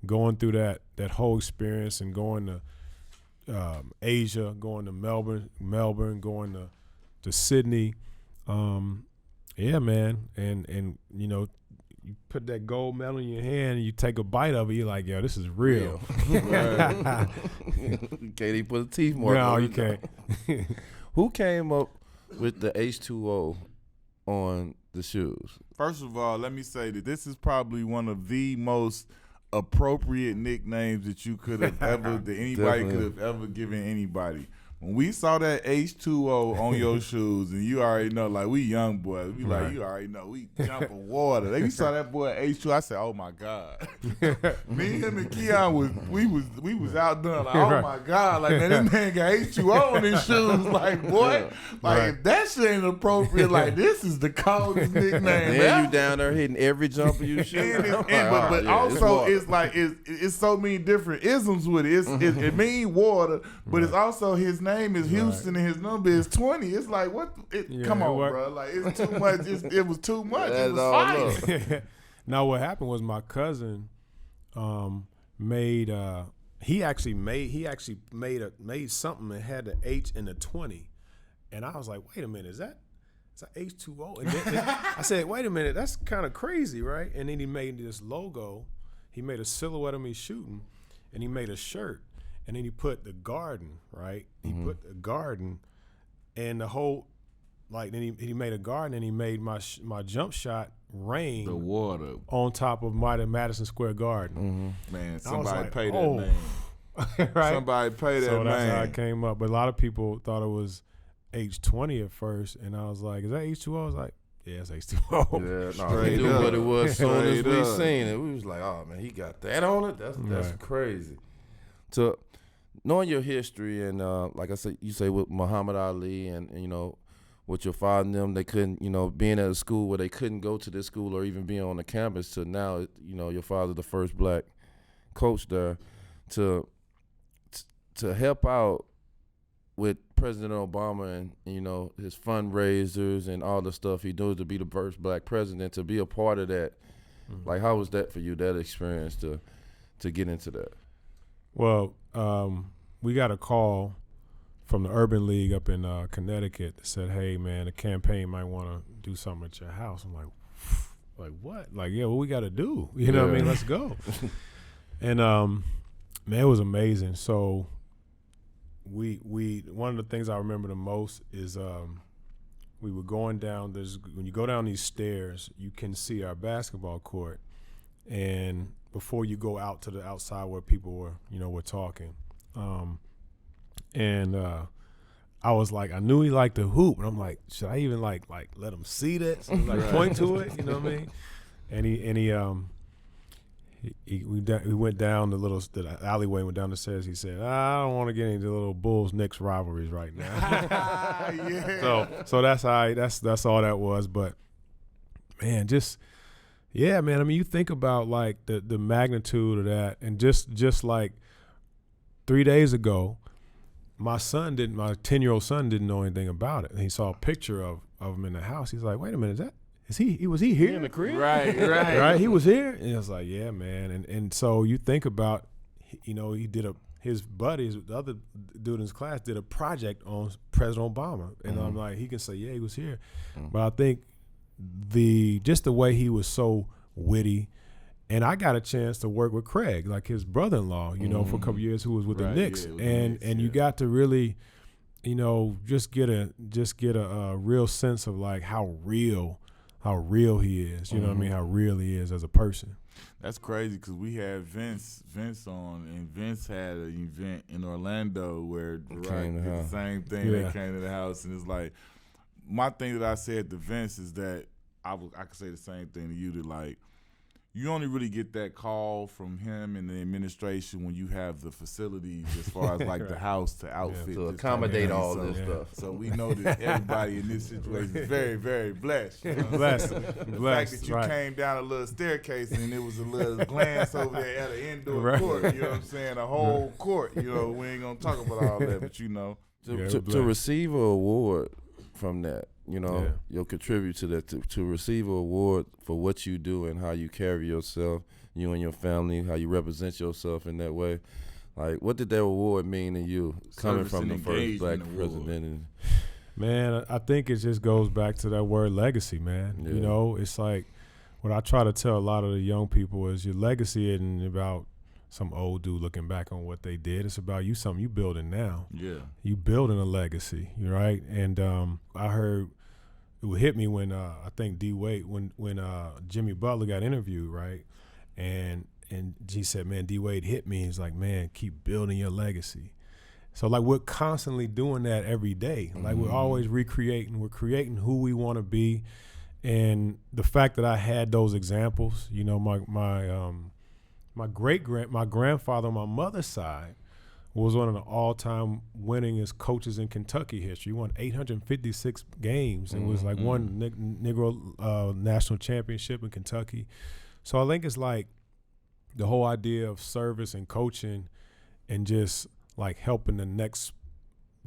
going through that whole experience and going to Asia, going to Melbourne, going to Sydney. Yeah, man. And you put that gold medal in your hand and you take a bite of it, you're like, yo, this is real. You can't even put a teeth mark on it. No, you can't. Who came up with the H2O on the shoes? First of all, let me say that this is probably one of the most appropriate nicknames that you could have ever, that anybody could have ever given anybody. when we saw that H2O on your shoes, and you already know, like, we young boys, we like, you already know, we jumping water. Like, we saw that boy H2O, I said, oh my God. Me, him, and Keon we was outdone. Like, oh my God, like, man, this man got H2O on his shoes. Like, boy, like, if that shit ain't appropriate, like, this is the coldest nickname. Then you down there hitting every jumper you shoot. But also, it's like, it's so many different isms with it. It means water, but it's also his name is Houston and his number is 20. It's like, what? Come on, bro. Like, it's too much. It was too much. It was fine. Now, what happened was my cousin made something that had the H and the 20, and I was like, wait a minute, is that H2O? And then I said, wait a minute, that's kind of crazy, right? And then he made this logo. He made a silhouette of me shooting, and he made a shirt. And then he put the garden, right? He put the garden and the whole, like, then he made a garden and he made my jump shot rain. The water. On top of Madison Square Garden. Man, somebody like, paid that name. Right? Somebody paid that name. So that's how it came up. But a lot of people thought it was H20 at first. And I was like, is that H2O? I was like, yeah, it's H2O. Yeah, no, he knew what it was. Soon as we seen it, we was like, oh, man, he got that on it? That's crazy. So, knowing your history and like I said, you say with Muhammad Ali and you know, with your father and them, they couldn't, you know, being at a school where they couldn't go to this school or even being on the campus to now, you know, your father the first black coach there to help out with President Obama and, you know, his fundraisers and all the stuff he does to be the first black president, to be a part of that. Like, how was that for you, that experience to get into that? Well, we got a call from the Urban League up in Connecticut that said, hey, man, the campaign might want to do something at your house. I'm like, what? Like, yeah, what we got to do? You know what I mean? Let's go. And, man, it was amazing. So we one of the things I remember the most is we were going down. When you go down these stairs, you can see our basketball court. And before you go out to the outside where people were talking. I was like, I knew he liked to hoop, and I'm like, should I even like let him see that? So like point to it, you know what I mean? And we went down the alleyway, went down the stairs. He said, I don't want to get into the little Bulls Knicks rivalries right now. Yeah. So that's all that was. But man, yeah, man. I mean, you think about like the magnitude of that, and just like 3 days ago, my 10-year-old son didn't know anything about it, and he saw a picture of him in the house. He's like, "Wait a minute, was he here in the crib?" Right. He was here, and I was like, "Yeah, man." And so you think about, you know, his buddies, the other dude in his class, did a project on President Obama, and I'm like, he can say, "Yeah, he was here," but I think just the way he was so witty. And I got a chance to work with Craig, like his brother-in-law, you know, for a couple of years, who was with the Knicks, and you got to really, you know, just get a real sense of like how real he is. You know what I mean? How real he is as a person. That's crazy because we had Vince on, and Vince had an event in Orlando where the same thing. They came to the house, and it's like, my thing that I said to Vince is that I could say the same thing to you, that like, you only really get that call from him and the administration when you have the facilities as far as like the house to outfit. To accommodate all this stuff. So we know that everybody in this situation is very, very blessed. You know blessed. The fact that you came down a little staircase and it was a little glance over there at an indoor court, you know what I'm saying? A whole court, you know, we ain't going to talk about all that, but you know. To receive an award from that, you know, you'll contribute to that, to receive an award for what you do and how you carry yourself, you and your family, how you represent yourself in that way. Like, what did that award mean to you, coming from the first black president? Man, I think it just goes back to that word legacy, man. Yeah. You know, it's like what I try to tell a lot of the young people is your legacy isn't about some old dude looking back on what they did. It's about something you building now. Yeah. You building a legacy, right? And I heard it would hit me when I think D-Wade, when Jimmy Butler got interviewed, right? And he said, man, D-Wade hit me. He's like, man, keep building your legacy. So like we're constantly doing that every day. Like we're always recreating. We're creating who we want to be. And the fact that I had those examples, you know, my grandfather on my mother's side was one of the all-time winningest coaches in Kentucky history. He won 856 games and was like one Negro national championship in Kentucky. So I think it's like the whole idea of service and coaching and just like helping the next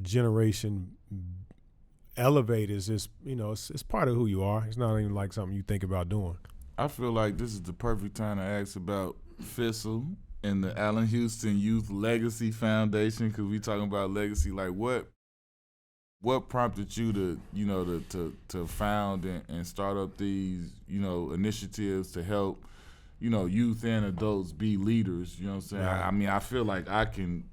generation elevate is just, you know, it's part of who you are. It's not even like something you think about doing. I feel like this is the perfect time to ask about Fissel and the Allan Houston Youth Legacy Foundation, because we talking about legacy. Like what prompted you to, you know, to found and start up these, you know, initiatives to help, you know, youth and adults be leaders? You know what I'm saying? Right. I mean, I feel like I can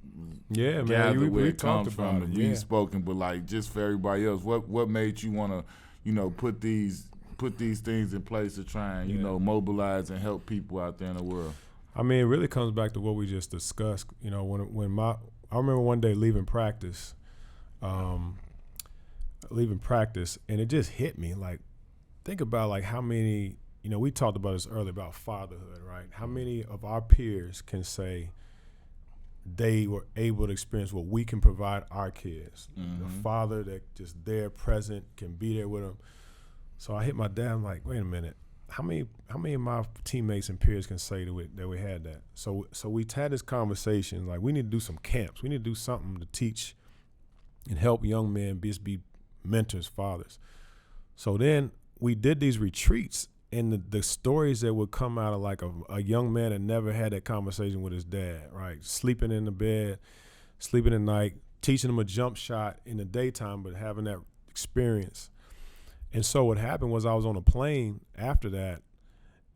gather where we it comes from it, and be spoken, but like just for everybody else, what made you want to, you know, put these things in place to try and, you know, mobilize and help people out there in the world? I mean, it really comes back to what we just discussed. You know, I remember one day leaving practice, and it just hit me. Like, think about like how many, you know, we talked about this earlier about fatherhood, right? How many of our peers can say they were able to experience what we can provide our kids? The father that just there, present, can be there with them. So I hit my dad. I'm like, wait a minute. How many of my teammates and peers can say that we had that? So we had this conversation, like we need to do some camps. We need to do something to teach and help young men be mentors, fathers. So then we did these retreats, and the stories that would come out of like a young man that never had that conversation with his dad, right? Sleeping in the bed, sleeping at night, teaching him a jump shot in the daytime, but having that experience. And so what happened was I was on a plane after that,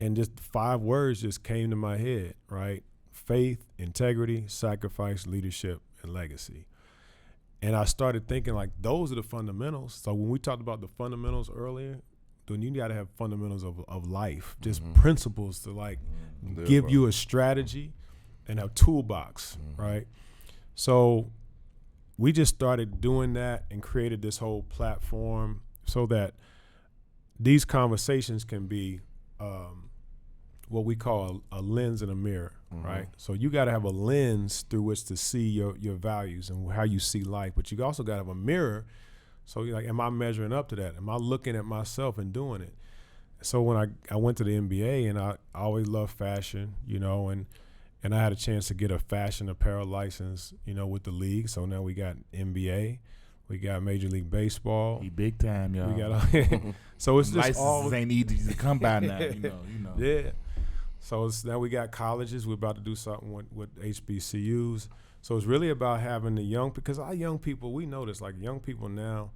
and just 5 words just came to my head, right? Faith, integrity, sacrifice, leadership, and legacy. And I started thinking like those are the fundamentals. So when we talked about the fundamentals earlier, then you got to have fundamentals of life, just principles to like give you a strategy and a toolbox, right? So we just started doing that and created this whole platform so that these conversations can be what we call a lens and a mirror, right? So you got to have a lens through which to see your values and how you see life, but you also got to have a mirror. So you're like, am I measuring up to that? Am I looking at myself and doing it? So when I went to the NBA, and I always loved fashion, you know, and I had a chance to get a fashion apparel license, you know, with the league. So now we got NBA. We got Major League Baseball. He big time, y'all. We got so it's just licenses all ain't easy to come by now, you know. Yeah. So now we got colleges. We're about to do something with HBCUs. So it's really about having the young, because our young people, we know this, like young people now,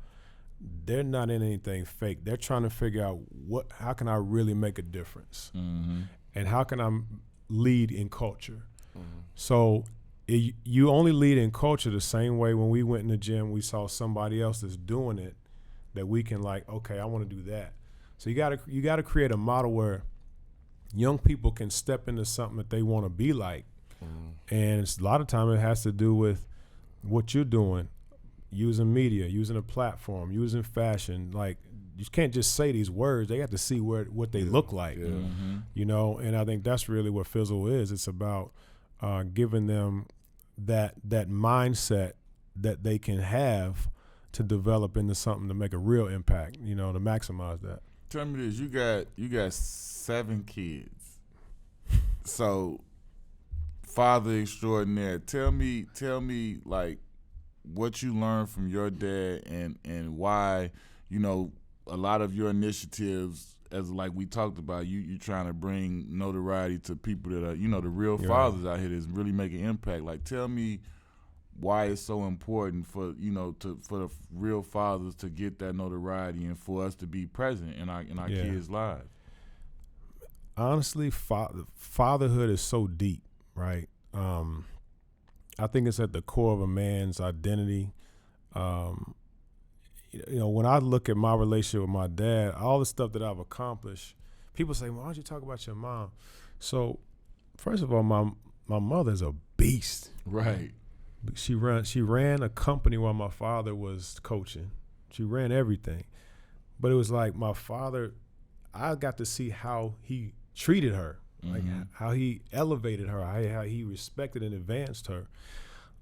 they're not in anything fake. They're trying to figure out how can I really make a difference, and how can I lead in culture. So you only lead in culture the same way when we went in the gym, we saw somebody else that's doing it, that we can like, okay, I want to do that. So you gotta create a model where young people can step into something that they want to be like. And a lot of time it has to do with what you're doing, using media, using a platform, using fashion. Like you can't just say these words. They have to see what they look like, you know? And I think that's really what Fizzle is. It's about giving them that mindset that they can have to develop into something to make a real impact, you know, to maximize that. Tell me this, you got 7 kids. So father extraordinaire. Tell me like what you learned from your dad and why, you know, a lot of your initiatives, as like we talked about, you trying to bring notoriety to people that are, you know, the real fathers out here that's really making impact. Like, tell me why it's so important for, you know, for the real fathers to get that notoriety and for us to be present in our kids' lives. Honestly, fatherhood is so deep, right? I think it's at the core of a man's identity. You know, when I look at my relationship with my dad, all the stuff that I've accomplished, people say, well, why don't you talk about your mom? So, first of all, my mother's a beast. Right. She ran a company while my father was coaching. She ran everything. But it was like my father, I got to see how he treated her, like how he elevated her, how he respected and advanced her.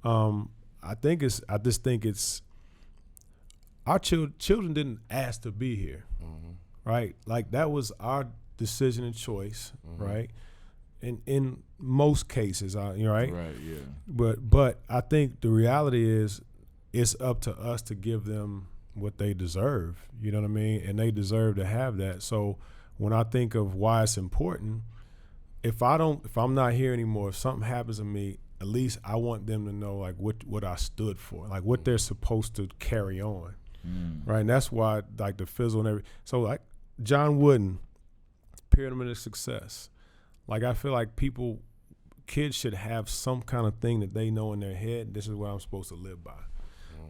I just think it's our children didn't ask to be here, right? Like that was our decision and choice, right? In most cases, right? Right, yeah. But I think the reality is, it's up to us to give them what they deserve. You know what I mean? And they deserve to have that. So when I think of why it's important, if I'm not here anymore, if something happens to me, at least I want them to know like what I stood for, like what they're supposed to carry on, right? And that's why like the fizzle and everything. So like John Wooden, Pyramid of Success. Like I feel like kids should have some kind of thing that they know in their head. This is what I'm supposed to live by.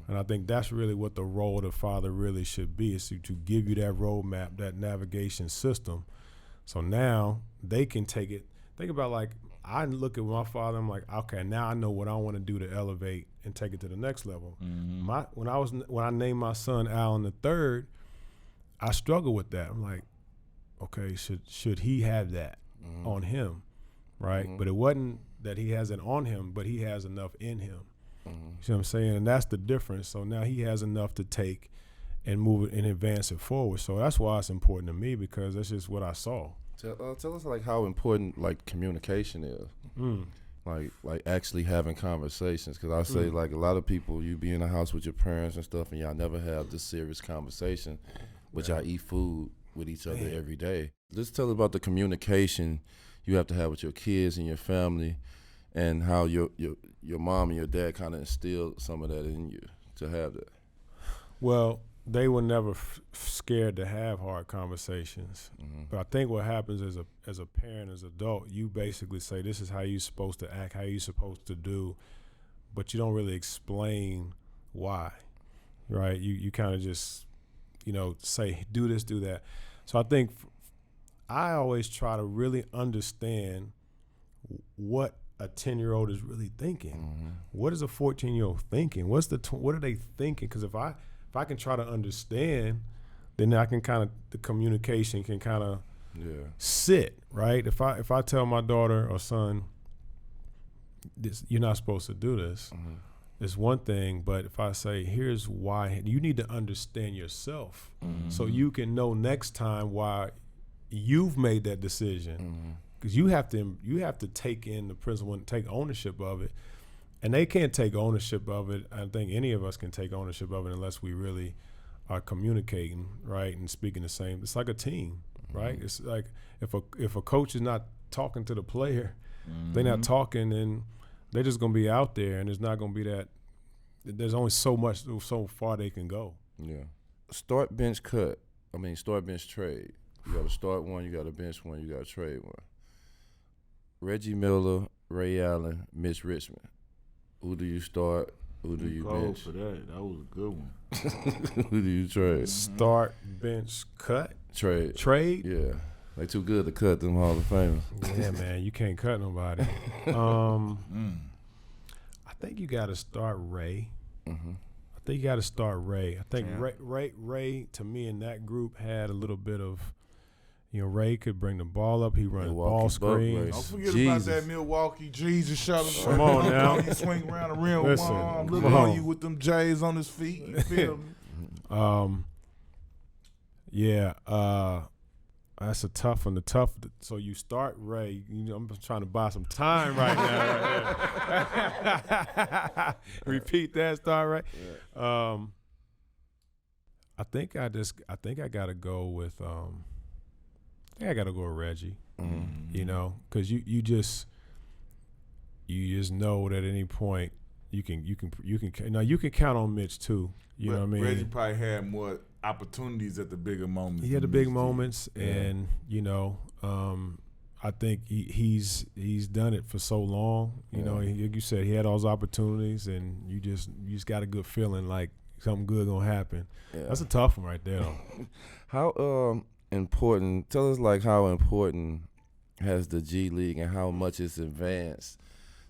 And I think that's really what the role of the father really should be, is to give you that roadmap, that navigation system. So now they can take it. Think about like, I look at my father, I'm like, okay, now I know what I want to do to elevate and take it to the next level. When I named my son Allan III, I struggled with that. I'm like, okay, should he have that on him, right? But it wasn't that he has it on him, but he has enough in him. You see what I'm saying? And that's the difference. So now he has enough to take and move it and advance it forward. So that's why it's important to me, because that's just what I saw. Tell us like how important like communication is, like actually having conversations. Because I say like a lot of people, you be in the house with your parents and stuff, and y'all never have this serious conversation, but y'all eat food with each other every day. Just tell us about the communication you have to have with your kids and your family, and how your mom and your dad kind of instilled some of that in you to have that. Well, they were never scared to have hard conversations. But I think what happens as a parent, as an adult, you basically say, this is how you're supposed to act, how you're supposed to do, but you don't really explain why, right? You kind of just, say, do this, do that. So I think I always try to really understand what a 10-year-old is really thinking. What is a 14-year-old thinking? What are they thinking? Because if I can try to understand, then I can the communication can kind of sit, right? If I tell my daughter or son, you're not supposed to do this, it's one thing. But if I say, here's why, you need to understand yourself, so you can know next time why you've made that decision. Because you have to take in the principle and take ownership of it. And they can't take ownership of it. I don't think any of us can take ownership of it unless we really are communicating, right, and speaking the same. It's like a team, right? It's like if a coach is not talking to the player, they're not talking, and they're just going to be out there, and there's not going to be that. There's only so far they can go. Yeah. Start, bench, cut. Start, bench, trade. You got to start one, you got to bench one, you got to trade one. Reggie Miller, Ray Allen, Mitch Richmond. Who do you start? Who do you bench? For that was a good one. Who do you trade? Start, bench, cut. Trade. Yeah. They too good to cut them Hall of Famers. Yeah, man, you can't cut nobody. I think you got to start Ray. I think I think Ray to me in that group had a little bit of, Ray could bring the ball up. He run ball screens. Don't forget about that Milwaukee Jesus shuttle. Come on now. He swing around the rim. Listen, look on you with them J's on his feet. You feel me? That's a tough one. So you start Ray. I'm just trying to buy some time right now. Repeat that. Start Ray. Yeah. I think I gotta go with. I gotta go with Reggie. Because you just know that at any point you can count on Mitch too. You know what I mean? Reggie probably had more opportunities at the bigger moments. He had the big moments, and I think he's done it for so long. Like you said, he had all those opportunities, and you just got a good feeling like something good gonna happen. Yeah. That's a tough one right there. How important? Tell us like how important has the G League and how much it's advanced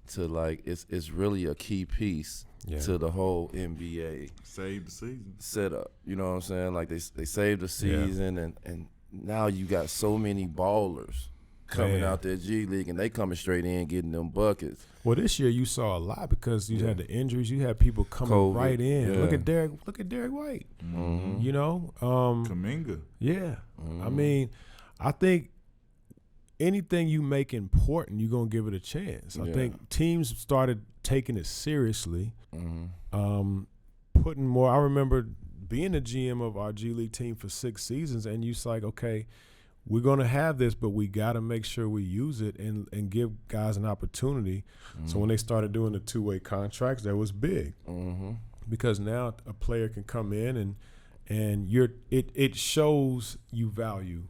to like it's really a key piece to the whole NBA save the season setup. You know what I'm saying? Like they saved the season, and now you got so many ballers coming out there G League, and they coming straight in getting them buckets. Well, this year you saw a lot because you had the injuries. You had people coming right in. Yeah. Look at Derek White. Mm-hmm. You know, Kuminga. Yeah, I mean, I think anything you make important, you're gonna give it a chance. I think teams started taking it seriously, putting more. I remember being the GM of our G League team for 6 seasons, and you're like, okay, we're going to have this, but we got to make sure we use it and give guys an opportunity. So when they started doing the 2-way contracts, that was big because now a player can come in and it shows you value,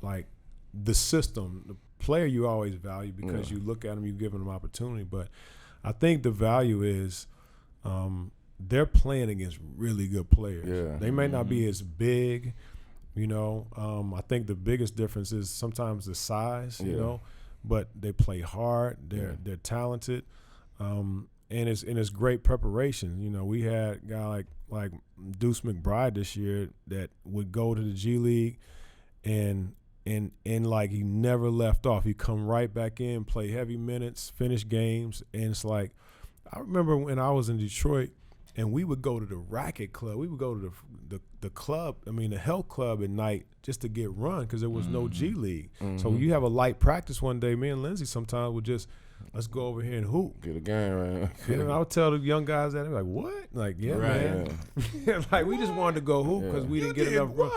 like the system, the player you always value because you look at them, you give them opportunity. But I think the value is they're playing against really good players. Yeah. They may not be as big, you know. I think the biggest difference is sometimes the size, you know, but they play hard. They're talented, and it's great preparation. You know, we had a guy like Deuce McBride this year that would go to the G League, and like he never left off. He come right back in, play heavy minutes, finish games, and it's like I remember when I was in Detroit. And we would go to the racket club. We would go to the club, the health club at night just to get run because there was no G League. So you have a light practice one day, me and Lindsay sometimes would just, let's go over here and hoop. Get a game right. And I would tell the young guys that, they're like, what? Like, man. Like, we just wanted to go hoop because we didn't get enough run.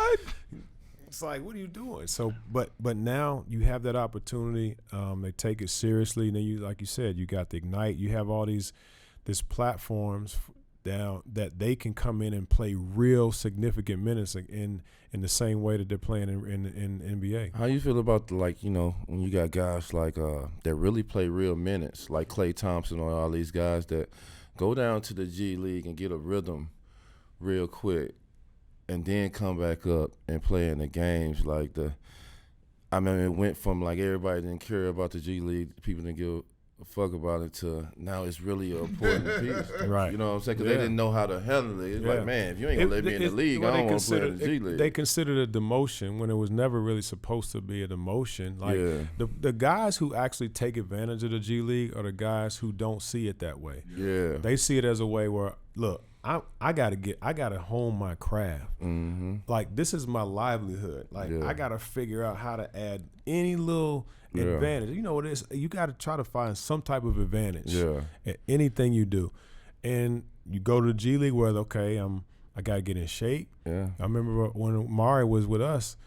It's like, what are you doing? So, but now you have that opportunity. They take it seriously. And then you, like you said, you got the Ignite. You have all these platforms down that they can come in and play real significant minutes in the same way that they're playing in NBA. How you feel about when you got guys like that really play real minutes, like Klay Thompson or all these guys that go down to the G League and get a rhythm real quick and then come back up and play in the games it went from like everybody didn't care about the G League, people didn't give fuck about it to now it's really an important piece. Right. You know what I'm saying? Because they didn't know how to handle it. It's like, man, if you ain't going to let me in the league, I don't want to play in the G League. They considered it a demotion when it was never really supposed to be a demotion. Like the guys who actually take advantage of the G League are the guys who don't see it that way. Yeah. They see it as a way where, look, I gotta hone my craft. Like, this is my livelihood. Like, I gotta figure out how to add any little advantage. You know what it is? You got to try to find some type of advantage at anything you do. And you go to the G League where, okay, I got to get in shape. Yeah. I remember when Mari was with us,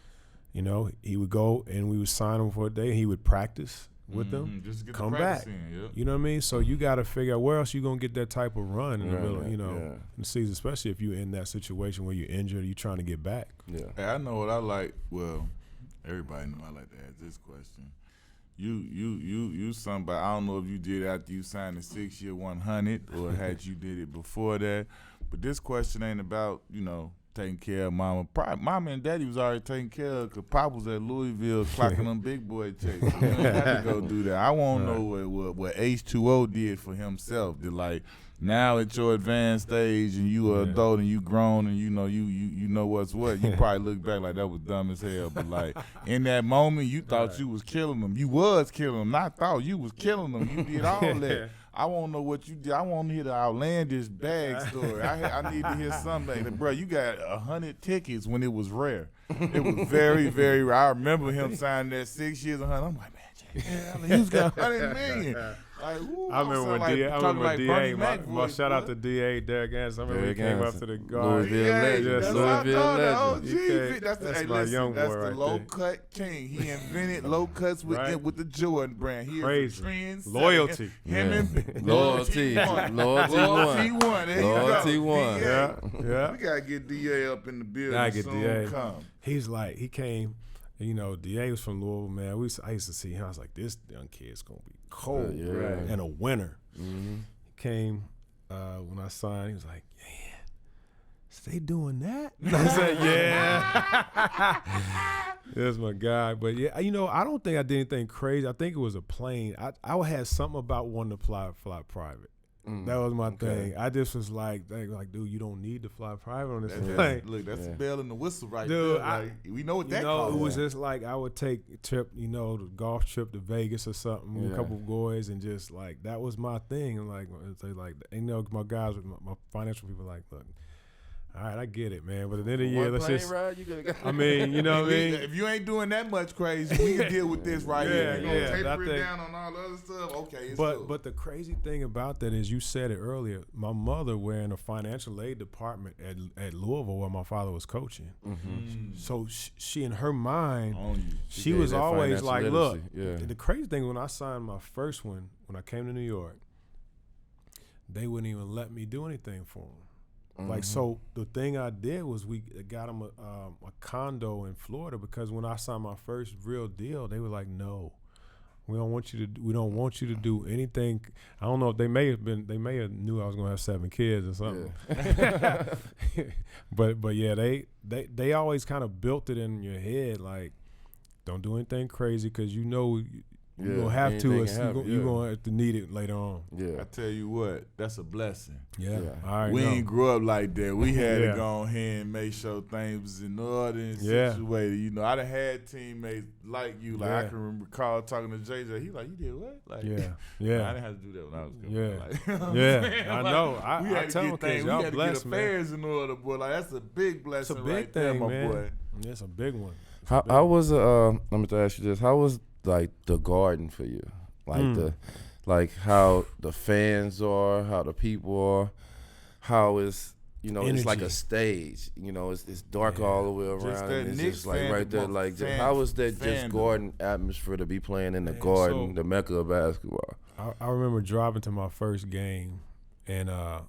you know, he would go and we would sign him for a day and he would practice with them, just to get come back. You know what I mean? So you got to figure out where else you going to get that type of run in the middle, in the season, especially if you're in that situation where you're injured, you're trying to get back. Yeah. Hey, I know what I like. Well, everybody know I like to ask this question. You somebody, I don't know if you did after you signed a 6-year 100 or had you did it before that, but this question ain't about, taking care of mama. Mama and daddy was already taking care of because Pop was at Louisville clocking them big boy checks. So you ain't have to go do that. I want to know what H2O did for himself. That now at your advanced age and you are adult and you grown and you know what's what, you probably look back like that was dumb as hell. But in that moment you thought you was killing them. You was killing them. Not thought, you was killing them. You did all that. I want to know what you did. I want to hear the outlandish bag story. I need to hear something. Bro, you got 100 tickets when it was rare. It was very, very rare. I remember him signing that 6 years 100. I'm like, man, he's got 100 million. I remember when DA, shout out to DA, Derek Anderson. I remember he came up to the guard. Louisville legend. That's my young boy. That's the low cut king. He invented low cuts with the Jordan brand. He is the trend. Loyalty. Loyalty won. Yeah. We gotta get DA up in the building. I get DA. He's like, he came. DA was from Louisville, man. I used to see him. I was like, this young kid's gonna be cold and a winner. He came when I signed. He was like, yeah, is they doing that? I said, yeah. That's my guy. But yeah, you know, I don't think I did anything crazy. I think it was a plane. I had something about wanting to fly private. That was my thing. I just was like, dude, you don't need to fly private on this plane. Look, that's the bell and the whistle right dude, there. Like, we know what that calls. It was just like I would take a trip, you know, the golf trip to Vegas or something with a couple of boys, and just like that was my thing. And like, you know, my guys, my financial people, like, look. All right, I get it, man. But at the end of the year, let's just. I mean, you know what I mean? If you ain't doing that much crazy, we can deal with this right here. You're yeah. taper it down on all the other stuff. Okay, it's cool. But the crazy thing about that is, you said it earlier. My mother were in a financial aid department at Louisville where my father was coaching. So she in her mind, she was always like, look. The crazy thing, when I signed my first one, when I came to New York, they wouldn't even let me do anything for them. Like, so the thing I did was we got him a condo in Florida, because when I signed my first real deal, they were like, no, we don't want you to do anything. I don't know if they may have knew I was gonna have 7 kids or something. Yeah. but yeah, they always kind of built it in your head, like, don't do anything crazy, because you know you're gonna have to. You're gonna have to need it later on. Yeah, I tell you what, that's a blessing. Yeah. We ain't grew up like that. We had to go ahead and make sure things was in order and situated. You know, I done had teammates like you. Like, I can recall talking to JJ. He like, you did what? Like, I didn't have to do that when I was coming. Like, you know I know. I tell them, kids, y'all blessed, man. We had to get affairs in order, boy. Like, that's a big blessing. It's a big thing, my boy. It's a big one. How was let me ask you this? How was like the Garden for you? Like how the fans are, how the people are, how it's, you know, energy. It's like a stage. You know, it's dark all the way around. It's just like right there. Like, how was that just Garden atmosphere to be playing in the Garden, the mecca of basketball? I remember driving to my first game, and I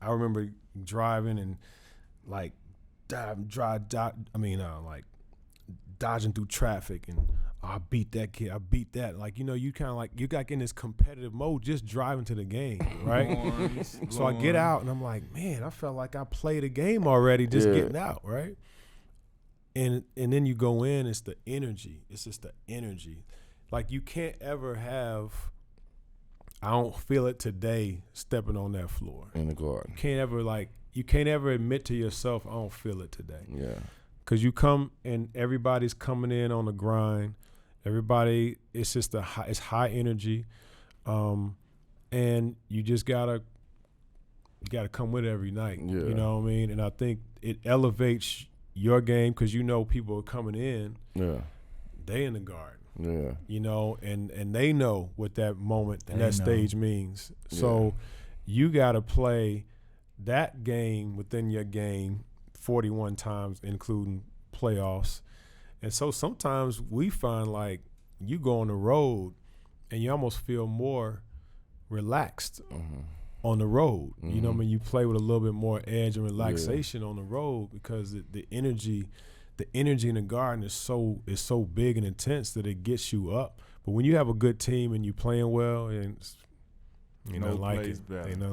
remember driving and like dodging through traffic, and I beat that kid. I beat that. Like, you know, you kind of like, you got in this competitive mode just driving to the game, right? So I get out and I'm like, man, I felt like I played a game already just getting out, right? And then you go in, it's the energy. It's just the energy. Like, you can't ever have, I don't feel it today stepping on that floor. In the Garden. You can't ever admit to yourself, I don't feel it today. Yeah. Because you come and everybody's coming in on the grind. Everybody, it's just it's high energy, and you just gotta come with it every night. Yeah. You know what I mean? And I think it elevates your game, because you know people are coming in. Yeah, they in the Garden. Yeah, you know, and they know what that moment and that stage means. So you gotta play that game within your game 41 times, including playoffs. And so sometimes we find, like, you go on the road and you almost feel more relaxed on the road. You know what I mean? You play with a little bit more edge and relaxation on the road, because the energy in the Garden is so big and intense that it gets you up. But when you have a good team and you playing well, and ain't nothing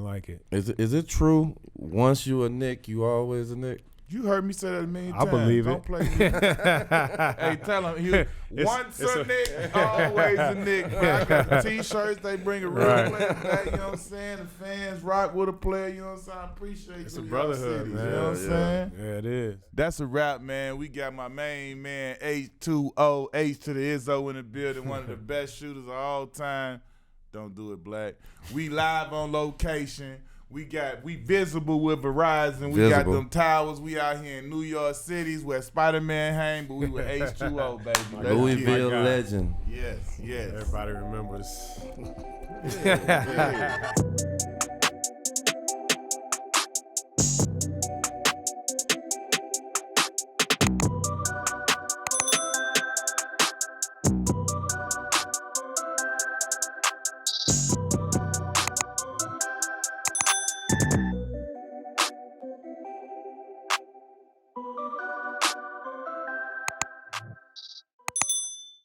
like it. Is it true, once you a Knick, you always a Knick? You heard me say that a million times. I believe Don't play me. Hey, tell him, once a Knick, always a Knick. I got the T-shirts, they bring a real player back, you know what I'm saying? The fans rock with a player, you know what I'm saying? I appreciate it's a brotherhood, man. You know what I'm saying? Yeah, it is. That's a wrap, man. We got my main man, H2O, H to the Izzo in the building, one of the best shooters of all time. Don't do it, Black. We live on location. We visible with Verizon. We got them towers. We out here in New York Cities where Spider-Man hang, but we with H2O, baby. Louisville legend. Yes. Everybody remembers. Yeah.